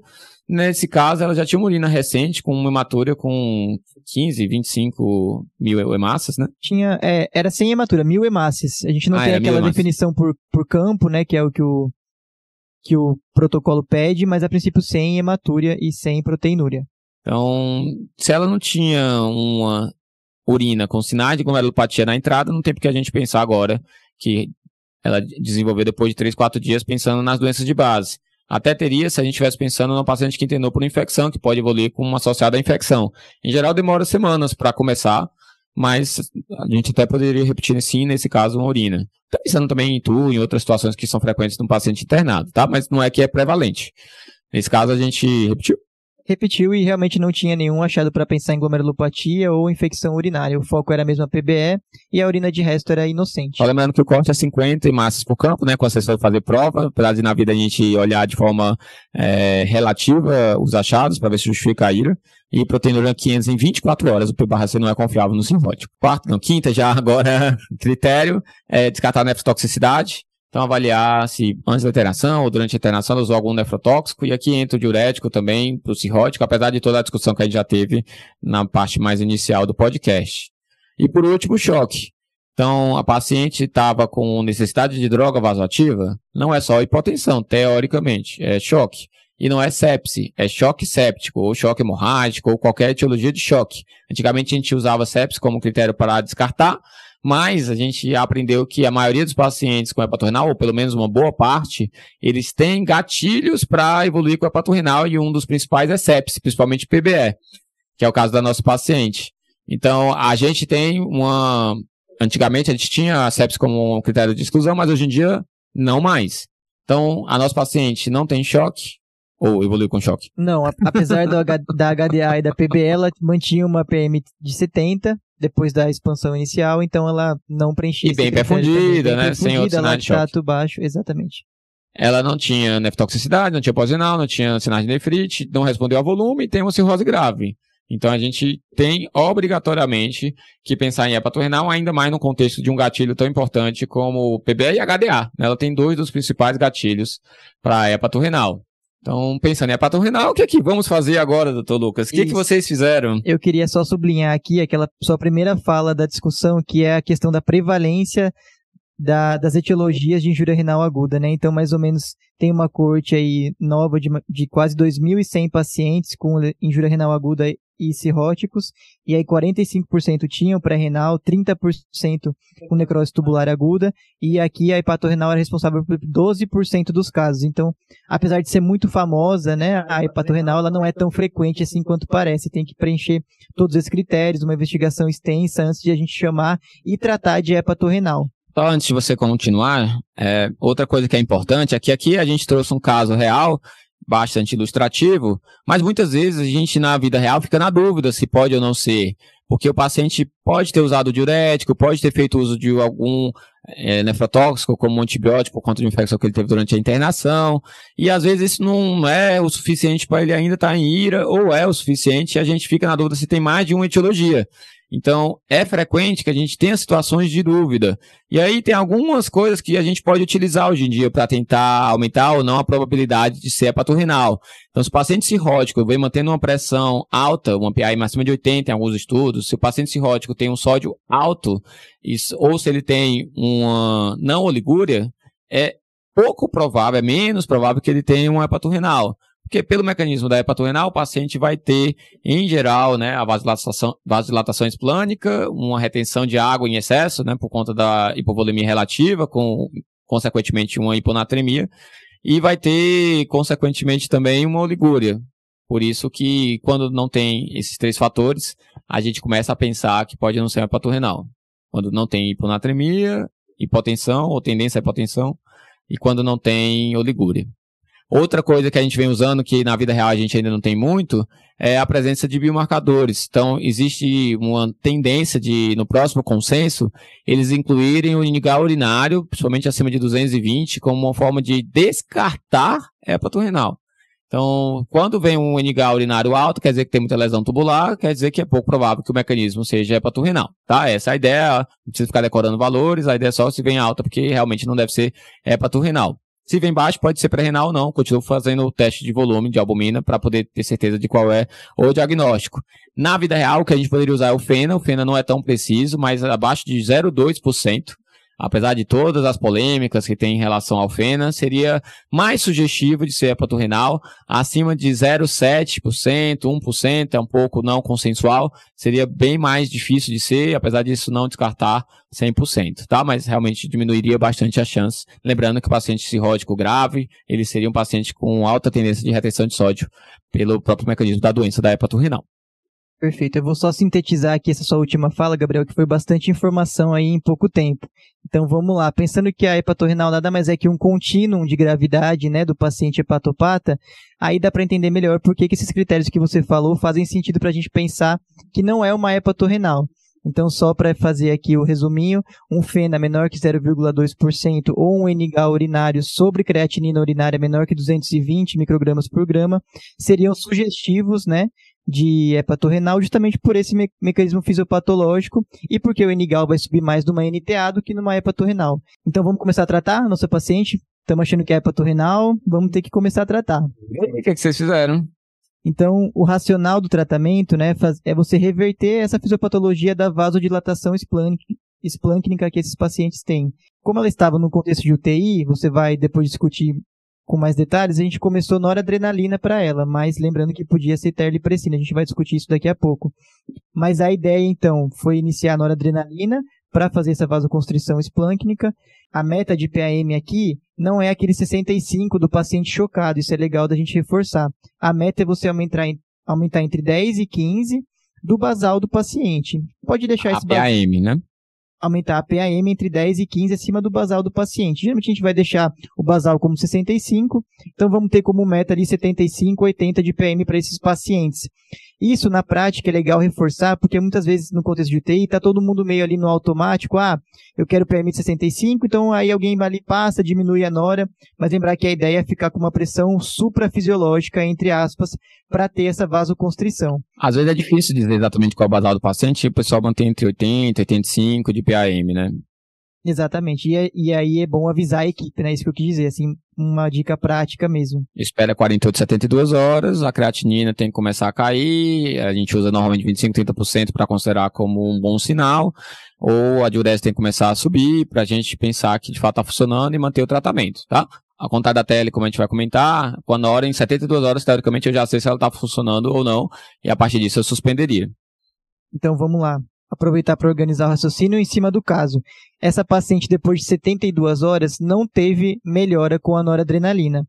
Nesse caso, ela já tinha uma urina recente com uma hematura com 15, 25 mil hemácias, né? Era sem hematura, 1000 hemácias. A gente não tem aquela definição por campo, né, que é o que o protocolo pede, mas a princípio sem hematúria e sem proteinúria. Então, se ela não tinha uma urina com sinais de glomerulopatia na entrada, não tem por que a gente pensar agora que ela desenvolveu depois de 3, 4 dias pensando nas doenças de base. Até teria se a gente estivesse pensando numa paciente que internou por infecção, que pode evoluir como uma associada à infecção. Em geral, demora semanas para começar, mas a gente até poderia repetir, sim, nesse caso, uma urina. Tá pensando também em em outras situações que são frequentes num paciente internado, tá? Mas não é que é prevalente. Nesse caso, a gente repetiu. Repetiu e realmente não tinha nenhum achado para pensar em glomerulopatia ou infecção urinária. O foco era mesmo a PBE e a urina de resto era inocente. Só lembrando que o corte é 50 massas por campo, né? Quando você for fazer prova, apesar de na vida a gente olhar de forma relativa os achados para ver se justifica a ira. E proteína urina 500 em 24 horas, o P/C não é confiável no cirrótico. Quinta já agora, critério é descartar a nefrotoxicidade. Então, avaliar se antes da internação ou durante a internação usou algum nefrotóxico. E aqui entra o diurético também, para o cirrótico, apesar de toda a discussão que a gente já teve na parte mais inicial do podcast. E por último, o choque. Então, a paciente estava com necessidade de droga vasoativa, não é só hipotensão, teoricamente, é choque. E não é sepse, é choque séptico, ou choque hemorrágico, ou qualquer etiologia de choque. Antigamente a gente usava sepse como critério para descartar, mas a gente aprendeu que a maioria dos pacientes com hepatorenal, ou pelo menos uma boa parte, eles têm gatilhos para evoluir com hepatorenal e um dos principais é sepse, principalmente PBE, que é o caso da nossa paciente. Então, a gente tem antigamente a gente tinha a sepse como um critério de exclusão, mas hoje em dia não mais. Então, a nossa paciente não tem choque, ou evoluiu com choque? Não, apesar da HDA e da PBE, ela mantinha uma PM de 70, depois da expansão inicial, então ela não preenchia. E bem perfundida, né? Sem outro sinal de choque. Lactato baixo, exatamente. Ela não tinha nefrotoxicidade, não tinha pós-renal, não tinha sinais de nefrite, não respondeu ao volume e tem uma cirrose grave. Então a gente tem obrigatoriamente que pensar em hepatorenal, ainda mais no contexto de um gatilho tão importante como o PBE e HDA. Ela tem 2 dos principais gatilhos para hepatorenal. Então, pensando em hepatorenal, o que é que vamos fazer agora, doutor Lucas? O que é que vocês fizeram? Eu queria só sublinhar aqui aquela sua primeira fala da discussão, que é a questão da prevalência das etiologias de injúria renal aguda, né? Então, mais ou menos, tem uma coorte aí nova de quase 2.100 pacientes com injúria renal aguda e cirróticos, e aí 45% tinham pré-renal, 30% com necrose tubular aguda, e aqui a hepatorrenal era responsável por 12% dos casos. Então, apesar de ser muito famosa, né, a hepatorrenal ela não é tão frequente assim quanto parece. Tem que preencher todos esses critérios, uma investigação extensa antes de a gente chamar e tratar de hepatorrenal. Só antes de você continuar, outra coisa que é importante é que aqui a gente trouxe um caso real, bastante ilustrativo, mas muitas vezes a gente na vida real fica na dúvida se pode ou não ser, porque o paciente pode ter usado diurético, pode ter feito uso de algum nefrotóxico como um antibiótico por conta de uma infecção que ele teve durante a internação, e às vezes isso não é o suficiente para ele ainda estar em ira, ou é o suficiente, e a gente fica na dúvida se tem mais de uma etiologia. Então, é frequente que a gente tenha situações de dúvida. E aí tem algumas coisas que a gente pode utilizar hoje em dia para tentar aumentar ou não a probabilidade de ser hepatorenal. Então, se o paciente cirrótico vem mantendo uma pressão alta, uma PI acima de 80 em alguns estudos, se o paciente cirrótico tem um sódio alto, ou se ele tem uma não oligúria, é pouco provável, é menos provável que ele tenha uma hepatorenal. Porque pelo mecanismo da hepatorenal, o paciente vai ter, em geral, né, a vasodilatação esplânica, uma retenção de água em excesso, né, por conta da hipovolemia relativa, consequentemente uma hiponatremia, e vai ter, consequentemente, também uma oligúria. Por isso que, quando não tem esses 3 fatores, a gente começa a pensar que pode não ser uma hepatorenal. Quando não tem hiponatremia, hipotensão ou tendência à hipotensão, e quando não tem oligúria. Outra coisa que a gente vem usando, que na vida real a gente ainda não tem muito, é a presença de biomarcadores. Então, existe uma tendência de, no próximo consenso, eles incluírem o inigal urinário, principalmente acima de 220, como uma forma de descartar hepatorenal. Então, quando vem um inigal urinário alto, quer dizer que tem muita lesão tubular, quer dizer que é pouco provável que o mecanismo seja hepatorenal, tá? Essa é a ideia, não precisa ficar decorando valores, a ideia é só se vem alta, porque realmente não deve ser hepatorenal. Se vem baixo, pode ser pré-renal ou não. Continuo fazendo o teste de volume de albumina para poder ter certeza de qual é o diagnóstico. Na vida real, o que a gente poderia usar é o FENA. O FENA não é tão preciso, mas abaixo de 0,2% apesar de todas as polêmicas que tem em relação ao FENA, seria mais sugestivo de ser hepatorrenal, acima de 0,7%, 1%, é um pouco não consensual, seria bem mais difícil de ser, apesar disso não descartar 100%, tá? Mas realmente diminuiria bastante a chance. Lembrando que o paciente cirrótico grave, ele seria um paciente com alta tendência de retenção de sódio pelo próprio mecanismo da doença da hepatorrenal. Perfeito. Eu vou só sintetizar aqui essa sua última fala, Gabriel, que foi bastante informação aí em pouco tempo. Então vamos lá. Pensando que a hepatorrenal nada mais é que um contínuo de gravidade, né, do paciente hepatopata, aí dá para entender melhor por que esses critérios que você falou fazem sentido para a gente pensar que não é uma hepatorrenal. Então, só para fazer aqui o resuminho, um FENA menor que 0,2% ou um NGAL urinário sobre creatinina urinária menor que 220 microgramas por grama seriam sugestivos, né, de hepatorrenal, justamente por esse mecanismo fisiopatológico e porque o NGAL vai subir mais numa NTA do que numa hepatorrenal. Então, vamos começar a tratar a nossa paciente? Estamos achando que é hepatorrenal, vamos ter que começar a tratar. O que vocês fizeram? Então, o racional do tratamento, né, é você reverter essa fisiopatologia da vasodilatação esplâncnica que esses pacientes têm. Como ela estava no contexto de UTI, você vai depois discutir com mais detalhes, a gente começou noradrenalina para ela, mas lembrando que podia ser terlipressina, a gente vai discutir isso daqui a pouco. Mas a ideia, então, foi iniciar a noradrenalina para fazer essa vasoconstrição esplâncnica. A meta de PAM aqui não é aquele 65 do paciente chocado, isso é legal da gente reforçar. A meta é você aumentar entre 10 e 15 do basal do paciente. Pode deixar esse PAM, né? Aumentar a PAM entre 10 e 15 acima do basal do paciente. Geralmente a gente vai deixar o basal como 65, então vamos ter como meta ali 75, 80 de PM para esses pacientes. Isso, na prática, é legal reforçar, porque muitas vezes no contexto de UTI está todo mundo meio ali no automático, eu quero PM de 65, então aí alguém ali passa, diminui a nora, mas lembrar que a ideia é ficar com uma pressão suprafisiológica, entre aspas, para ter essa vasoconstrição. Às vezes é difícil dizer exatamente qual é o basal do paciente, o pessoal mantém entre 80 e 85 de PAM, né? Exatamente, e aí é bom avisar a equipe, né? Isso que eu quis dizer, assim, uma dica prática mesmo. Espera 48, 72 horas, a creatinina tem que começar a cair, a gente usa normalmente 25, 30% para considerar como um bom sinal, ou a diurese tem que começar a subir para a gente pensar que de fato está funcionando e manter o tratamento, tá? A contar da tele, como a gente vai comentar, quando a hora em 72 horas, teoricamente eu já sei se ela está funcionando ou não, e a partir disso eu suspenderia. Então vamos lá. Aproveitar para organizar o raciocínio em cima do caso. Essa paciente, depois de 72 horas, não teve melhora com a noradrenalina.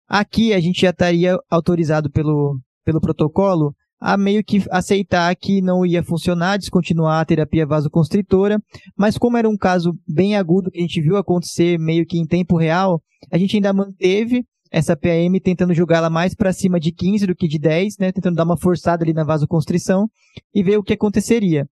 Aqui a gente já estaria autorizado pelo protocolo a meio que aceitar que não ia funcionar, descontinuar a terapia vasoconstritora, mas como era um caso bem agudo que a gente viu acontecer meio que em tempo real, a gente ainda manteve essa PAM tentando jogá-la mais para cima de 15 do que de 10, né, tentando dar uma forçada ali na vasoconstrição e ver o que aconteceria.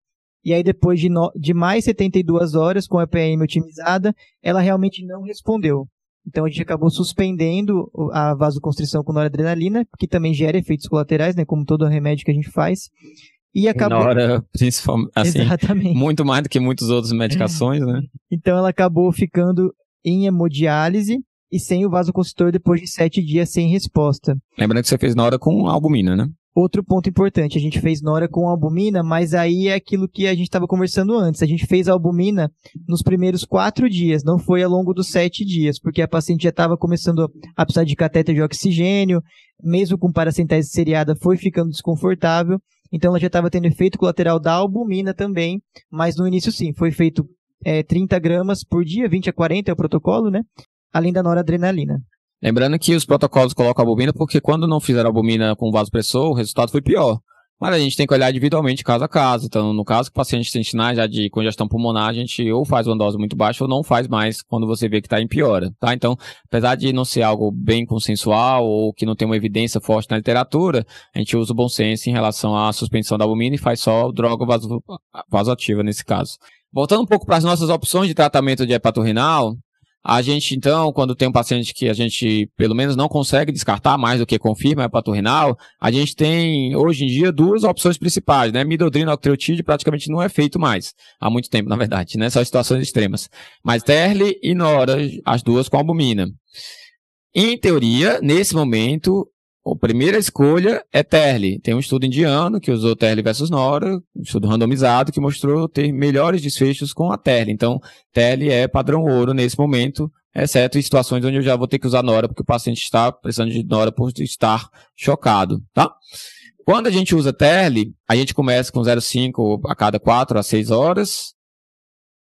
E aí, depois de mais 72 horas com a PAM otimizada, ela realmente não respondeu. Então, a gente acabou suspendendo a vasoconstrição com noradrenalina, que também gera efeitos colaterais, né, como todo remédio que a gente faz. E acabou... Nora, principalmente, assim, exatamente. Muito mais do que muitas outras medicações, né? Então, ela acabou ficando em hemodiálise e sem o vasoconstritor depois de 7 dias sem resposta. Lembrando que você fez Nora com albumina, né? Outro ponto importante, a gente fez Nora com albumina, mas aí é aquilo que a gente estava conversando antes. A gente fez albumina nos primeiros 4 dias, não foi ao longo dos 7 dias, porque a paciente já estava começando a precisar de catéter de oxigênio, mesmo com paracentese seriada foi ficando desconfortável, então ela já estava tendo efeito colateral da albumina também, mas no início sim, foi feito 30 gramas por dia, 20 a 40 é o protocolo, né? Além da noradrenalina. Lembrando que os protocolos colocam albumina porque quando não fizeram albumina com vasopressor, o resultado foi pior. Mas a gente tem que olhar individualmente, caso a caso. Então, no caso que o paciente tem sinais já de congestão pulmonar, a gente ou faz uma dose muito baixa ou não faz mais quando você vê que está em piora, tá? Então, apesar de não ser algo bem consensual ou que não tem uma evidência forte na literatura, a gente usa o bom senso em relação à suspensão da albumina e faz só droga vasoativa nesse caso. Voltando um pouco para as nossas opções de tratamento de hepatorrenal, a gente, então, quando tem um paciente que a gente, pelo menos, não consegue descartar mais do que confirma a hepatorrenal, a gente tem, hoje em dia, 2 opções principais, né? Midodrina, octreotide, praticamente não é feito mais. Há muito tempo, na verdade, né? Só em situações extremas. Mas Terli e Nora, as duas com albumina. Em teoria, nesse momento, a primeira escolha é TERL. Tem um estudo indiano que usou TERL versus Nora, um estudo randomizado que mostrou ter melhores desfechos com a TERL. Então, TERL é padrão ouro nesse momento, exceto em situações onde eu já vou ter que usar Nora, porque o paciente está precisando de Nora por estar chocado, tá? Quando a gente usa TERL, a gente começa com 0,5 a cada 4 a 6 horas,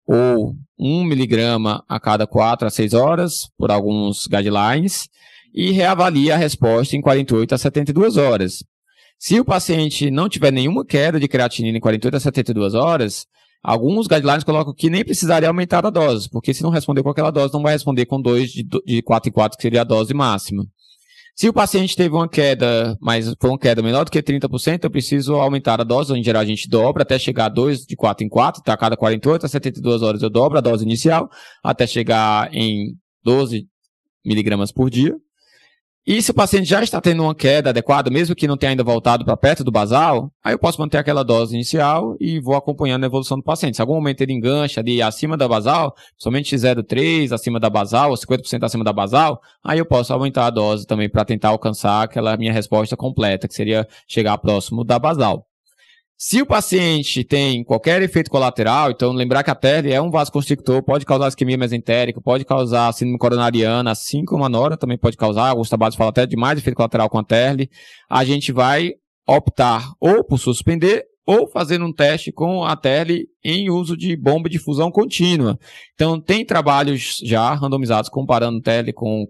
ou 1 miligrama a cada 4 a 6 horas, por alguns guidelines, e reavalia a resposta em 48 a 72 horas. Se o paciente não tiver nenhuma queda de creatinina em 48 a 72 horas, alguns guidelines colocam que nem precisaria aumentar a dose, porque se não responder com aquela dose, não vai responder com 2 de 4 em 4, que seria a dose máxima. Se o paciente teve uma queda, mas foi uma queda menor do que 30%, eu preciso aumentar a dose. Em geral, a gente dobra até chegar a 2 de 4 em 4, então a cada 48 a 72 horas eu dobro a dose inicial, até chegar em 12 miligramas por dia. E se o paciente já está tendo uma queda adequada, mesmo que não tenha ainda voltado para perto do basal, aí eu posso manter aquela dose inicial e vou acompanhando a evolução do paciente. Se em algum momento ele engancha ali acima da basal, somente 0,3 acima da basal, ou 50% acima da basal, aí eu posso aumentar a dose também para tentar alcançar aquela minha resposta completa, que seria chegar próximo da basal. Se o paciente tem qualquer efeito colateral, então lembrar que a TERL é um vasoconstrictor, pode causar isquemia mesentérica, pode causar síndrome coronariana, assim como a Nora também pode causar, alguns trabalhos falam até de mais efeito colateral com a TERL, a gente vai optar ou por suspender ou fazer um teste com a TERL em uso de bomba de difusão contínua. Então tem trabalhos já randomizados comparando TERL com...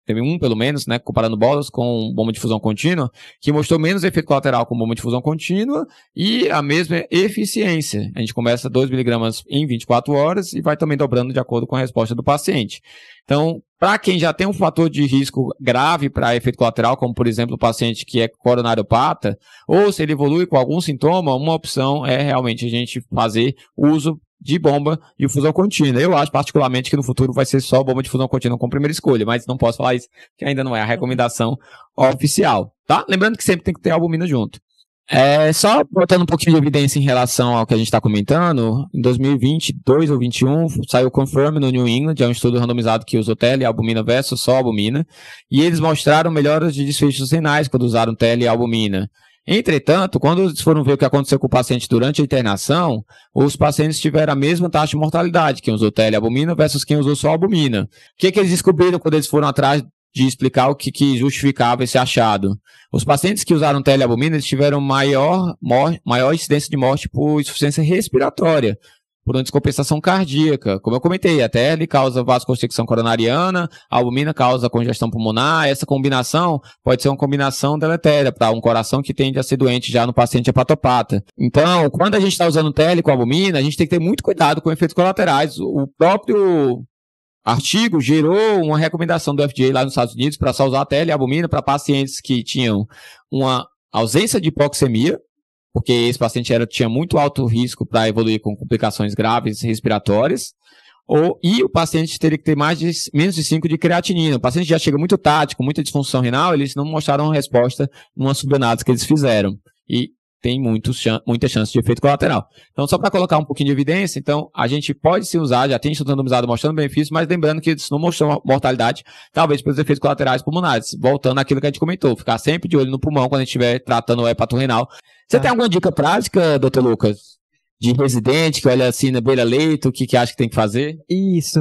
Teve um, pelo menos, né, comparando bolas com bomba de difusão contínua, que mostrou menos efeito colateral com bomba de difusão contínua e a mesma eficiência. A gente começa 2 miligramas em 24 horas e vai também dobrando de acordo com a resposta do paciente. Então, para quem já tem um fator de risco grave para efeito colateral, como, por exemplo, o paciente que é coronariopata, ou se ele evolui com algum sintoma, uma opção é realmente a gente fazer uso de bomba de difusão contínua. Eu acho particularmente que no futuro vai ser só bomba de difusão contínua como primeira escolha, mas não posso falar isso, que ainda não é a recomendação oficial, tá? Lembrando que sempre tem que ter albumina junto. Só botando um pouquinho de evidência em relação ao que a gente está comentando, em 2022 ou 2021 saiu o Confirm no New England, é um estudo randomizado que usou TERL e albumina versus só albumina, e eles mostraram melhoras de desfechos renais quando usaram TERL e albumina. Entretanto, quando eles foram ver o que aconteceu com o paciente durante a internação, os pacientes tiveram a mesma taxa de mortalidade, quem usou TERL e albumina versus quem usou só albumina. O que eles descobriram quando eles foram atrás de explicar o que justificava esse achado? Os pacientes que usaram TERL e albumina, eles tiveram maior incidência de morte por insuficiência respiratória, por uma descompensação cardíaca. Como eu comentei, a TERL causa vasoconstricção coronariana, a albumina causa congestão pulmonar. Essa combinação pode ser uma combinação deletéria para um coração que tende a ser doente já no paciente hepatopata. Então, quando a gente está usando TERL com albumina, a gente tem que ter muito cuidado com efeitos colaterais. O próprio artigo gerou uma recomendação do FDA lá nos Estados Unidos para só usar TERL e albumina para pacientes que tinham uma ausência de hipoxemia, porque esse paciente tinha muito alto risco para evoluir com complicações graves respiratórias, e o paciente teria que ter menos de 5 de creatinina. O paciente já chega muito tático, muita disfunção renal, eles não mostraram resposta numa subanálise que eles fizeram. E tem muita chance de efeito colateral. Então, só para colocar um pouquinho de evidência, então, a gente pode se usar, já tem estudo randomizado mostrando benefícios, mas lembrando que isso não mostrou mortalidade, talvez pelos efeitos colaterais pulmonares. Voltando àquilo que a gente comentou, ficar sempre de olho no pulmão quando a gente estiver tratando o hepatorrenal. Você tem alguma dica prática, Dr. Lucas? De residente, que olha assim na beira-leito, o que acha que tem que fazer? Isso.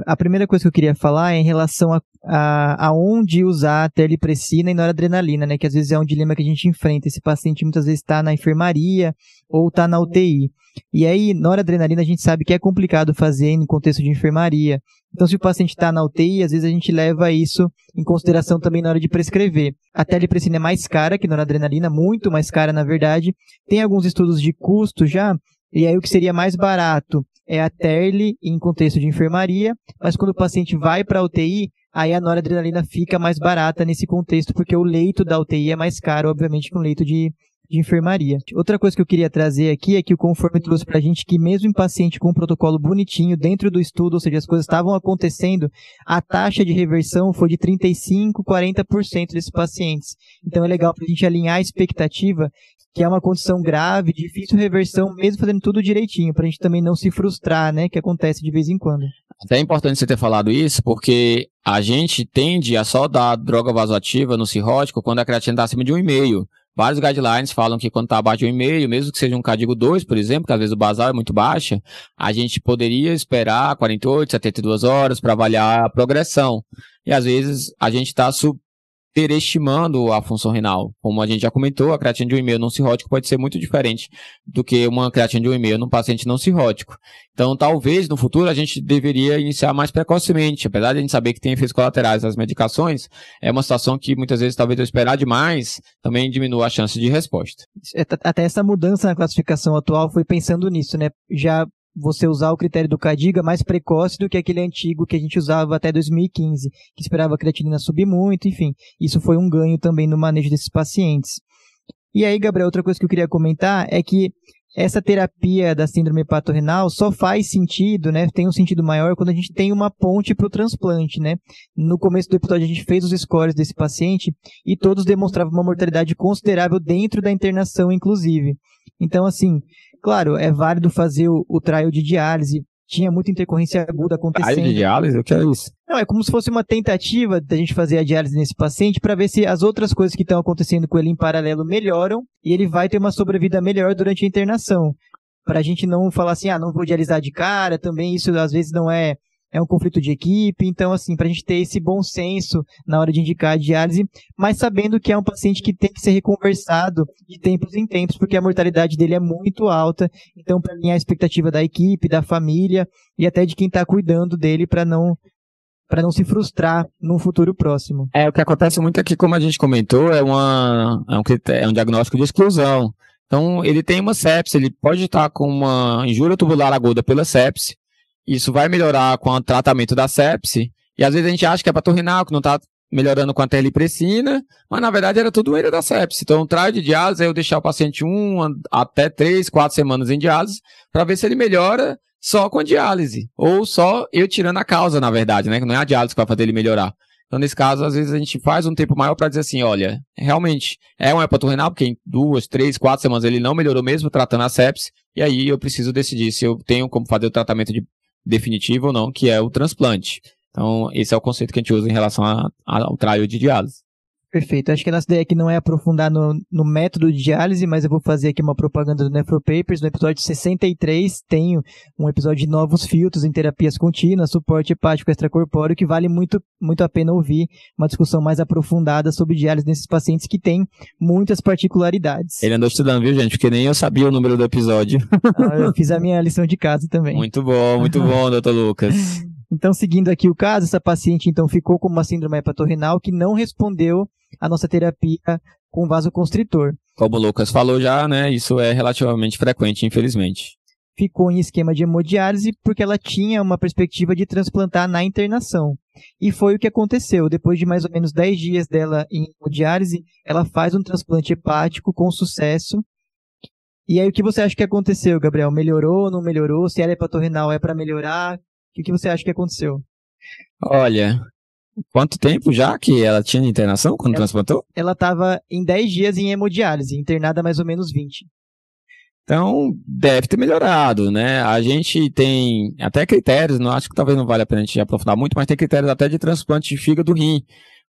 A primeira coisa que eu queria falar é em relação a onde usar a terlipressina e noradrenalina, né? Que às vezes é um dilema que a gente enfrenta. Esse paciente muitas vezes está na enfermaria ou está na UTI. E aí, noradrenalina a gente sabe que é complicado fazer no contexto de enfermaria. Então, se o paciente está na UTI, às vezes a gente leva isso em consideração também na hora de prescrever. A terlipressina é mais cara que noradrenalina, muito mais cara, na verdade. Tem alguns estudos de custo já, e aí o que seria mais barato é a TERL em contexto de enfermaria, mas quando o paciente vai para a UTI, aí a noradrenalina fica mais barata nesse contexto, porque o leito da UTI é mais caro, obviamente, que um leito de enfermaria. Outra coisa que eu queria trazer aqui é que o Conforme trouxe pra gente que mesmo em paciente com um protocolo bonitinho dentro do estudo, ou seja, as coisas estavam acontecendo, a taxa de reversão foi de 35%, 40% desses pacientes. Então é legal pra gente alinhar a expectativa, que é uma condição grave, difícil reversão, mesmo fazendo tudo direitinho, pra gente também não se frustrar, né, que acontece de vez em quando. Até é importante você ter falado isso, porque a gente tende a só dar droga vasoativa no cirrótico quando a creatina está acima de 1,5. Vários guidelines falam que quando está abaixo de 1,5, mesmo que seja um Cadigo 2, por exemplo, que às vezes o basal é muito baixa, a gente poderia esperar 48, 72 horas para avaliar a progressão. E às vezes a gente está superestimando a função renal. Como a gente já comentou, a creatina de 1,5 não cirrótico pode ser muito diferente do que uma creatina de 1,5 num paciente não cirrótico. Então, talvez, no futuro, a gente deveria iniciar mais precocemente. Apesar de a gente saber que tem efeitos colaterais das medicações, é uma situação que, muitas vezes, talvez eu esperar demais, também diminua a chance de resposta. Até essa mudança na classificação atual foi pensando nisso, né? Já você usar o critério do Cadiga mais precoce do que aquele antigo que a gente usava até 2015, que esperava a creatinina subir muito, enfim. Isso foi um ganho também no manejo desses pacientes. E aí, Gabriel, outra coisa que eu queria comentar é que essa terapia da síndrome hepatorenal só faz sentido, né? Tem um sentido maior quando a gente tem uma ponte para o transplante, né? No começo do episódio a gente fez os scores desse paciente e todos demonstravam uma mortalidade considerável dentro da internação, inclusive. Então, assim, claro, é válido fazer o trial de diálise. Tinha muita intercorrência aguda acontecendo. Trial de diálise? O que é isso? Não, é como se fosse uma tentativa da gente fazer a diálise nesse paciente para ver se as outras coisas que estão acontecendo com ele em paralelo melhoram e ele vai ter uma sobrevida melhor durante a internação. Para a gente não falar assim, não vou dialisar de cara, também isso às vezes não é um conflito de equipe. Então, assim, para a gente ter esse bom senso na hora de indicar a diálise, mas sabendo que é um paciente que tem que ser reconversado de tempos em tempos, porque a mortalidade dele é muito alta. Então, para mim, a expectativa da equipe, da família e até de quem está cuidando dele para não se frustrar num futuro próximo. O que acontece muito aqui, como a gente comentou, é um diagnóstico de exclusão. Então, ele tem uma sepse, ele pode estar com uma injúria tubular aguda pela sepse. Isso vai melhorar com o tratamento da sepse, e às vezes a gente acha que é hepatorenal, que não está melhorando com a terlipressina, mas na verdade era tudo doença da sepse. Então, o trial de diálise é eu deixar o paciente 1 até 3, 4 semanas em diálise, para ver se ele melhora só com a diálise, ou só eu tirando a causa, na verdade, né? Que não é a diálise que vai fazer ele melhorar. Então, nesse caso, às vezes a gente faz um tempo maior para dizer assim, olha, realmente é um hepatorenal, porque em 2, 3, 4 semanas ele não melhorou mesmo tratando a sepse, e aí eu preciso decidir se eu tenho como fazer o tratamento definitivo ou não, que é o transplante. Então, esse é o conceito que a gente usa em relação ao trial de diálise. Perfeito. Acho que a nossa ideia aqui não é aprofundar no método de diálise, mas eu vou fazer aqui uma propaganda do Nefropapers. No episódio 63, tenho um episódio de novos filtros em terapias contínuas, suporte hepático extracorpóreo, que vale muito, muito a pena ouvir uma discussão mais aprofundada sobre diálise nesses pacientes que têm muitas particularidades. Ele andou estudando, viu, gente? Porque nem eu sabia o número do episódio. Eu fiz a minha lição de casa também. Muito bom, doutor Lucas. Então, seguindo aqui o caso, essa paciente então ficou com uma síndrome hepatorenal que não respondeu à nossa terapia com vasoconstritor. Como o Lucas falou já, né, isso é relativamente frequente, infelizmente. Ficou em esquema de hemodiálise porque ela tinha uma perspectiva de transplantar na internação. E foi o que aconteceu. Depois de mais ou menos 10 dias dela em hemodiálise, ela faz um transplante hepático com sucesso. E aí, o que você acha que aconteceu, Gabriel? Melhorou, não melhorou? Se ela é hepatorenal, é para melhorar? O que você acha que aconteceu? Olha, quanto tempo já que ela tinha de internação quando transplantou? Ela estava em 10 dias em hemodiálise, internada mais ou menos 20. Então, deve ter melhorado, né? A gente tem até critérios, não acho que talvez não vale a pena a gente aprofundar muito, mas tem critérios até de transplante de fígado-rim,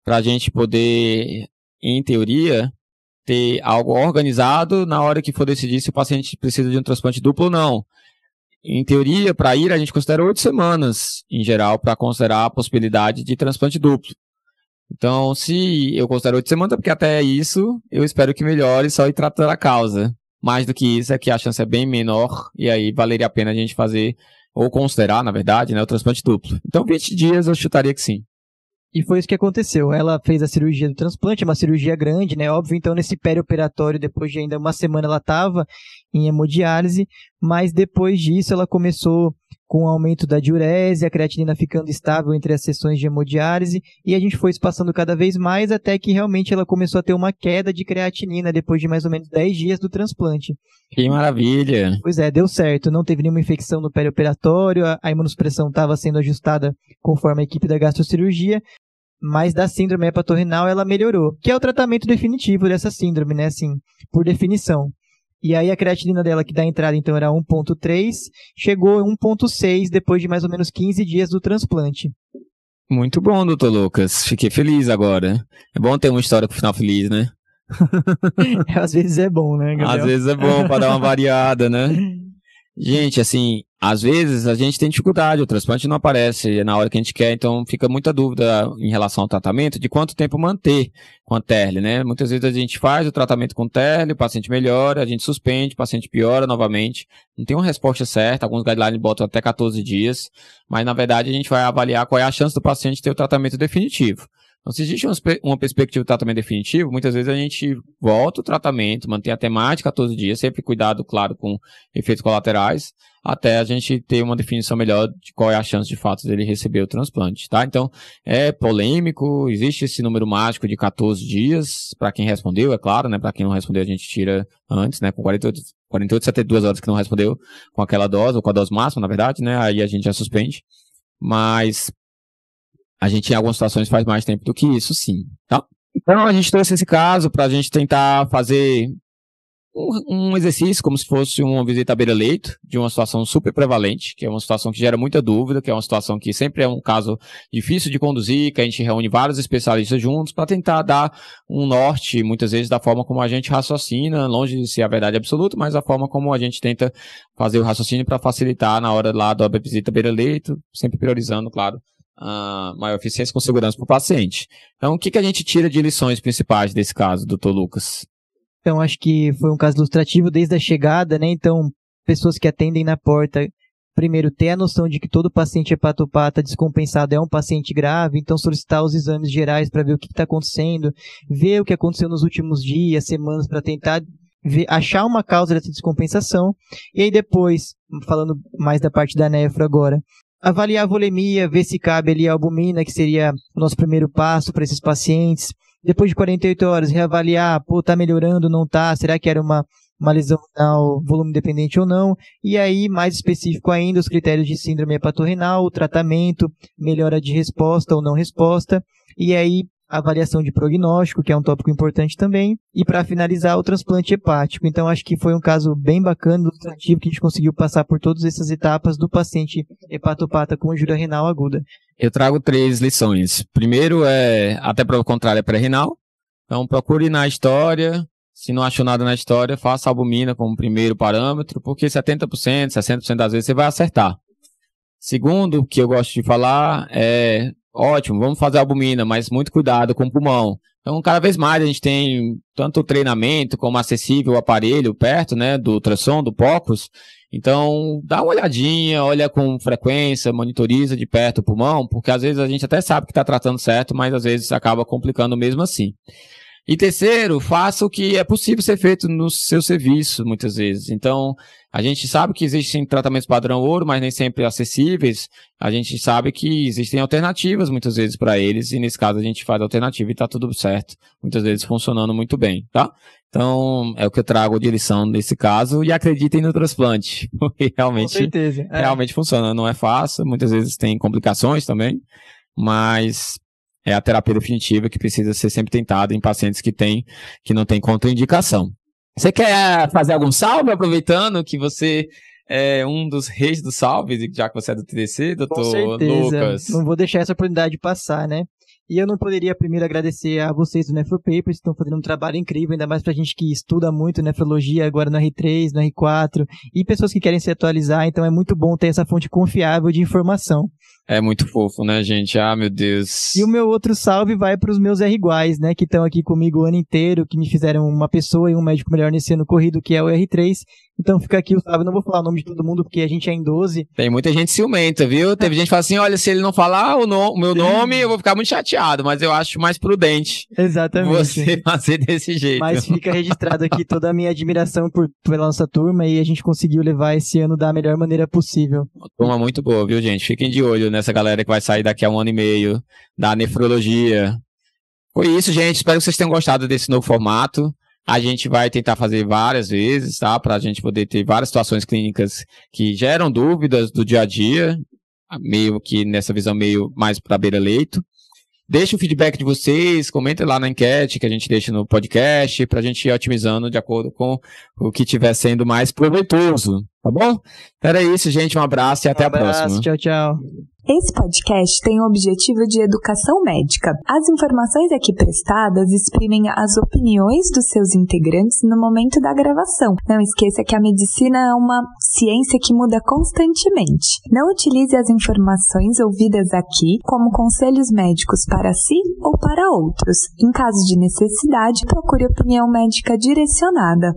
para a gente poder, em teoria, ter algo organizado na hora que for decidir se o paciente precisa de um transplante duplo ou não. Em teoria, para ir, a gente considera 8 semanas, em geral, para considerar a possibilidade de transplante duplo. Então, se eu considero 8 semanas, é porque até isso eu espero que melhore só ir tratando a causa. Mais do que isso, é que a chance é bem menor, e aí valeria a pena a gente fazer, ou considerar, na verdade, né, o transplante duplo. Então, 20 dias eu chutaria que sim. E foi isso que aconteceu. Ela fez a cirurgia do transplante, uma cirurgia grande, né? Óbvio, então nesse perioperatório, depois de ainda uma semana ela estava em hemodiálise, mas depois disso ela começou com o aumento da diurese, a creatinina ficando estável entre as sessões de hemodiálise, e a gente foi espaçando cada vez mais até que realmente ela começou a ter uma queda de creatinina depois de mais ou menos 10 dias do transplante. Que maravilha! Pois é, deu certo. Não teve nenhuma infecção no perioperatório, a imunossupressão estava sendo ajustada conforme a equipe da gastrocirurgia, mas da síndrome hepatorenal ela melhorou, que é o tratamento definitivo dessa síndrome, né, assim, por definição. E aí a creatinina dela, que dá entrada, então, era 1,3, chegou em 1,6 depois de mais ou menos 15 dias do transplante. Muito bom, doutor Lucas. Fiquei feliz agora. É bom ter uma história com final feliz, né? Às vezes é bom, né, Gabriel? Às vezes é bom para dar uma variada, né? Gente, assim, às vezes a gente tem dificuldade, o transplante não aparece na hora que a gente quer, então fica muita dúvida em relação ao tratamento de quanto tempo manter com a TERL, né? Muitas vezes a gente faz o tratamento com TERL, o paciente melhora, a gente suspende, o paciente piora novamente. Não tem uma resposta certa, alguns guidelines botam até 14 dias, mas na verdade a gente vai avaliar qual é a chance do paciente ter o tratamento definitivo. Então, se existe uma perspectiva de tratamento definitivo, muitas vezes a gente volta o tratamento, mantém até mais de 14 dias, sempre cuidado, claro, com efeitos colaterais, até a gente ter uma definição melhor de qual é a chance, de fato, dele receber o transplante, tá? Então, é polêmico, existe esse número mágico de 14 dias, para quem respondeu, é claro, né? Para quem não respondeu, a gente tira antes, né? Com 48, 72 horas que não respondeu com aquela dose, ou com a dose máxima, na verdade, né? Aí a gente já suspende. Mas a gente, em algumas situações, faz mais tempo do que isso, sim, tá? Então, a gente trouxe esse caso para a gente tentar fazer um exercício como se fosse uma visita à beira-leito de uma situação super prevalente, que é uma situação que gera muita dúvida, que é uma situação que sempre é um caso difícil de conduzir, que a gente reúne vários especialistas juntos para tentar dar um norte, muitas vezes, da forma como a gente raciocina, longe de ser a verdade absoluta, mas a forma como a gente tenta fazer o raciocínio para facilitar na hora lá da visita à beira-leito, sempre priorizando, claro, maior eficiência com segurança para o paciente. Então, o que a gente tira de lições principais desse caso, doutor Lucas? Então, acho que foi um caso ilustrativo desde a chegada, né? Então, pessoas que atendem na porta, primeiro, ter a noção de que todo paciente hepatopata descompensado é um paciente grave, então solicitar os exames gerais para ver o que está acontecendo, ver o que aconteceu nos últimos dias, semanas, para tentar achar uma causa dessa descompensação. E aí depois, falando mais da parte da nefro agora, avaliar a volemia, ver se cabe ali a albumina, que seria o nosso primeiro passo para esses pacientes. Depois de 48 horas, reavaliar, tá melhorando, não tá, será que era uma lesão renal volume dependente ou não? E aí, mais específico ainda, os critérios de síndrome hepatorrenal, o tratamento, melhora de resposta ou não resposta, e aí, avaliação de prognóstico, que é um tópico importante também, e para finalizar, o transplante hepático. Então, acho que foi um caso bem bacana, ilustrativo, que a gente conseguiu passar por todas essas etapas do paciente hepatopata com injúria renal aguda. Eu trago 3 lições. Primeiro até prova contrária, pré-renal. Então, procure na história. Se não achou nada na história, faça a albumina como primeiro parâmetro, porque 70%, 60% das vezes você vai acertar. Segundo, que eu gosto de falar, ótimo, vamos fazer a albumina, mas muito cuidado com o pulmão. Então, cada vez mais a gente tem tanto o treinamento como acessível o aparelho perto, né, do ultrassom, do POCUS. Então, dá uma olhadinha, olha com frequência, monitoriza de perto o pulmão, porque às vezes a gente até sabe que está tratando certo, mas às vezes acaba complicando mesmo assim. E terceiro, faça o que é possível ser feito no seu serviço, muitas vezes. Então, a gente sabe que existem tratamentos padrão ouro, mas nem sempre acessíveis. A gente sabe que existem alternativas, muitas vezes, para eles, e nesse caso a gente faz a alternativa e está tudo certo. Muitas vezes funcionando muito bem, tá? Então, é o que eu trago de lição nesse caso, e acreditem no transplante, porque realmente, com certeza, realmente funciona. Não é fácil, muitas vezes tem complicações também, mas é a terapia definitiva que precisa ser sempre tentada em pacientes que não tem contraindicação. Você quer fazer algum salve, aproveitando que você é um dos reis dos salves, já que você é do TDC, doutor Com certeza. Lucas? Não vou deixar essa oportunidade passar, né? E eu não poderia primeiro agradecer a vocês do NephroPapers, que estão fazendo um trabalho incrível, ainda mais pra gente que estuda muito nefrologia agora no R3, no R4, e pessoas que querem se atualizar, então é muito bom ter essa fonte confiável de informação. É muito fofo, né, gente? Ah, meu Deus. E o meu outro salve vai para os meus R-iguais, né, que estão aqui comigo o ano inteiro, que me fizeram uma pessoa e um médico melhor nesse ano corrido, que é o R3. Então fica aqui o salve, não vou falar o nome de todo mundo, porque a gente é em 12. Tem muita gente ciumenta, viu? Teve gente que fala assim, olha, se ele não falar o meu nome, eu vou ficar muito chateado, mas eu acho mais prudente. Exatamente. Você fazer desse jeito. Mas fica registrado aqui toda a minha admiração pela nossa turma, e a gente conseguiu levar esse ano da melhor maneira possível. Uma turma muito boa, viu, gente? Fiquem de olho nessa galera que vai sair daqui a 1 ano e meio da nefrologia. Foi isso, gente. Espero que vocês tenham gostado desse novo formato. A gente vai tentar fazer várias vezes, tá? Pra gente poder ter várias situações clínicas que geram dúvidas do dia a dia, meio que nessa visão meio mais pra beira-leito. Deixa o feedback de vocês, comentem lá na enquete que a gente deixa no podcast, pra gente ir otimizando de acordo com o que estiver sendo mais proveitoso, tá bom? Então era isso, gente, um abraço e até a próxima. Tchau, tchau. Esse podcast tem o objetivo de educação médica. As informações aqui prestadas exprimem as opiniões dos seus integrantes no momento da gravação. Não esqueça que a medicina é uma ciência que muda constantemente. Não utilize as informações ouvidas aqui como conselhos médicos para si ou para outros. Em caso de necessidade, procure opinião médica direcionada.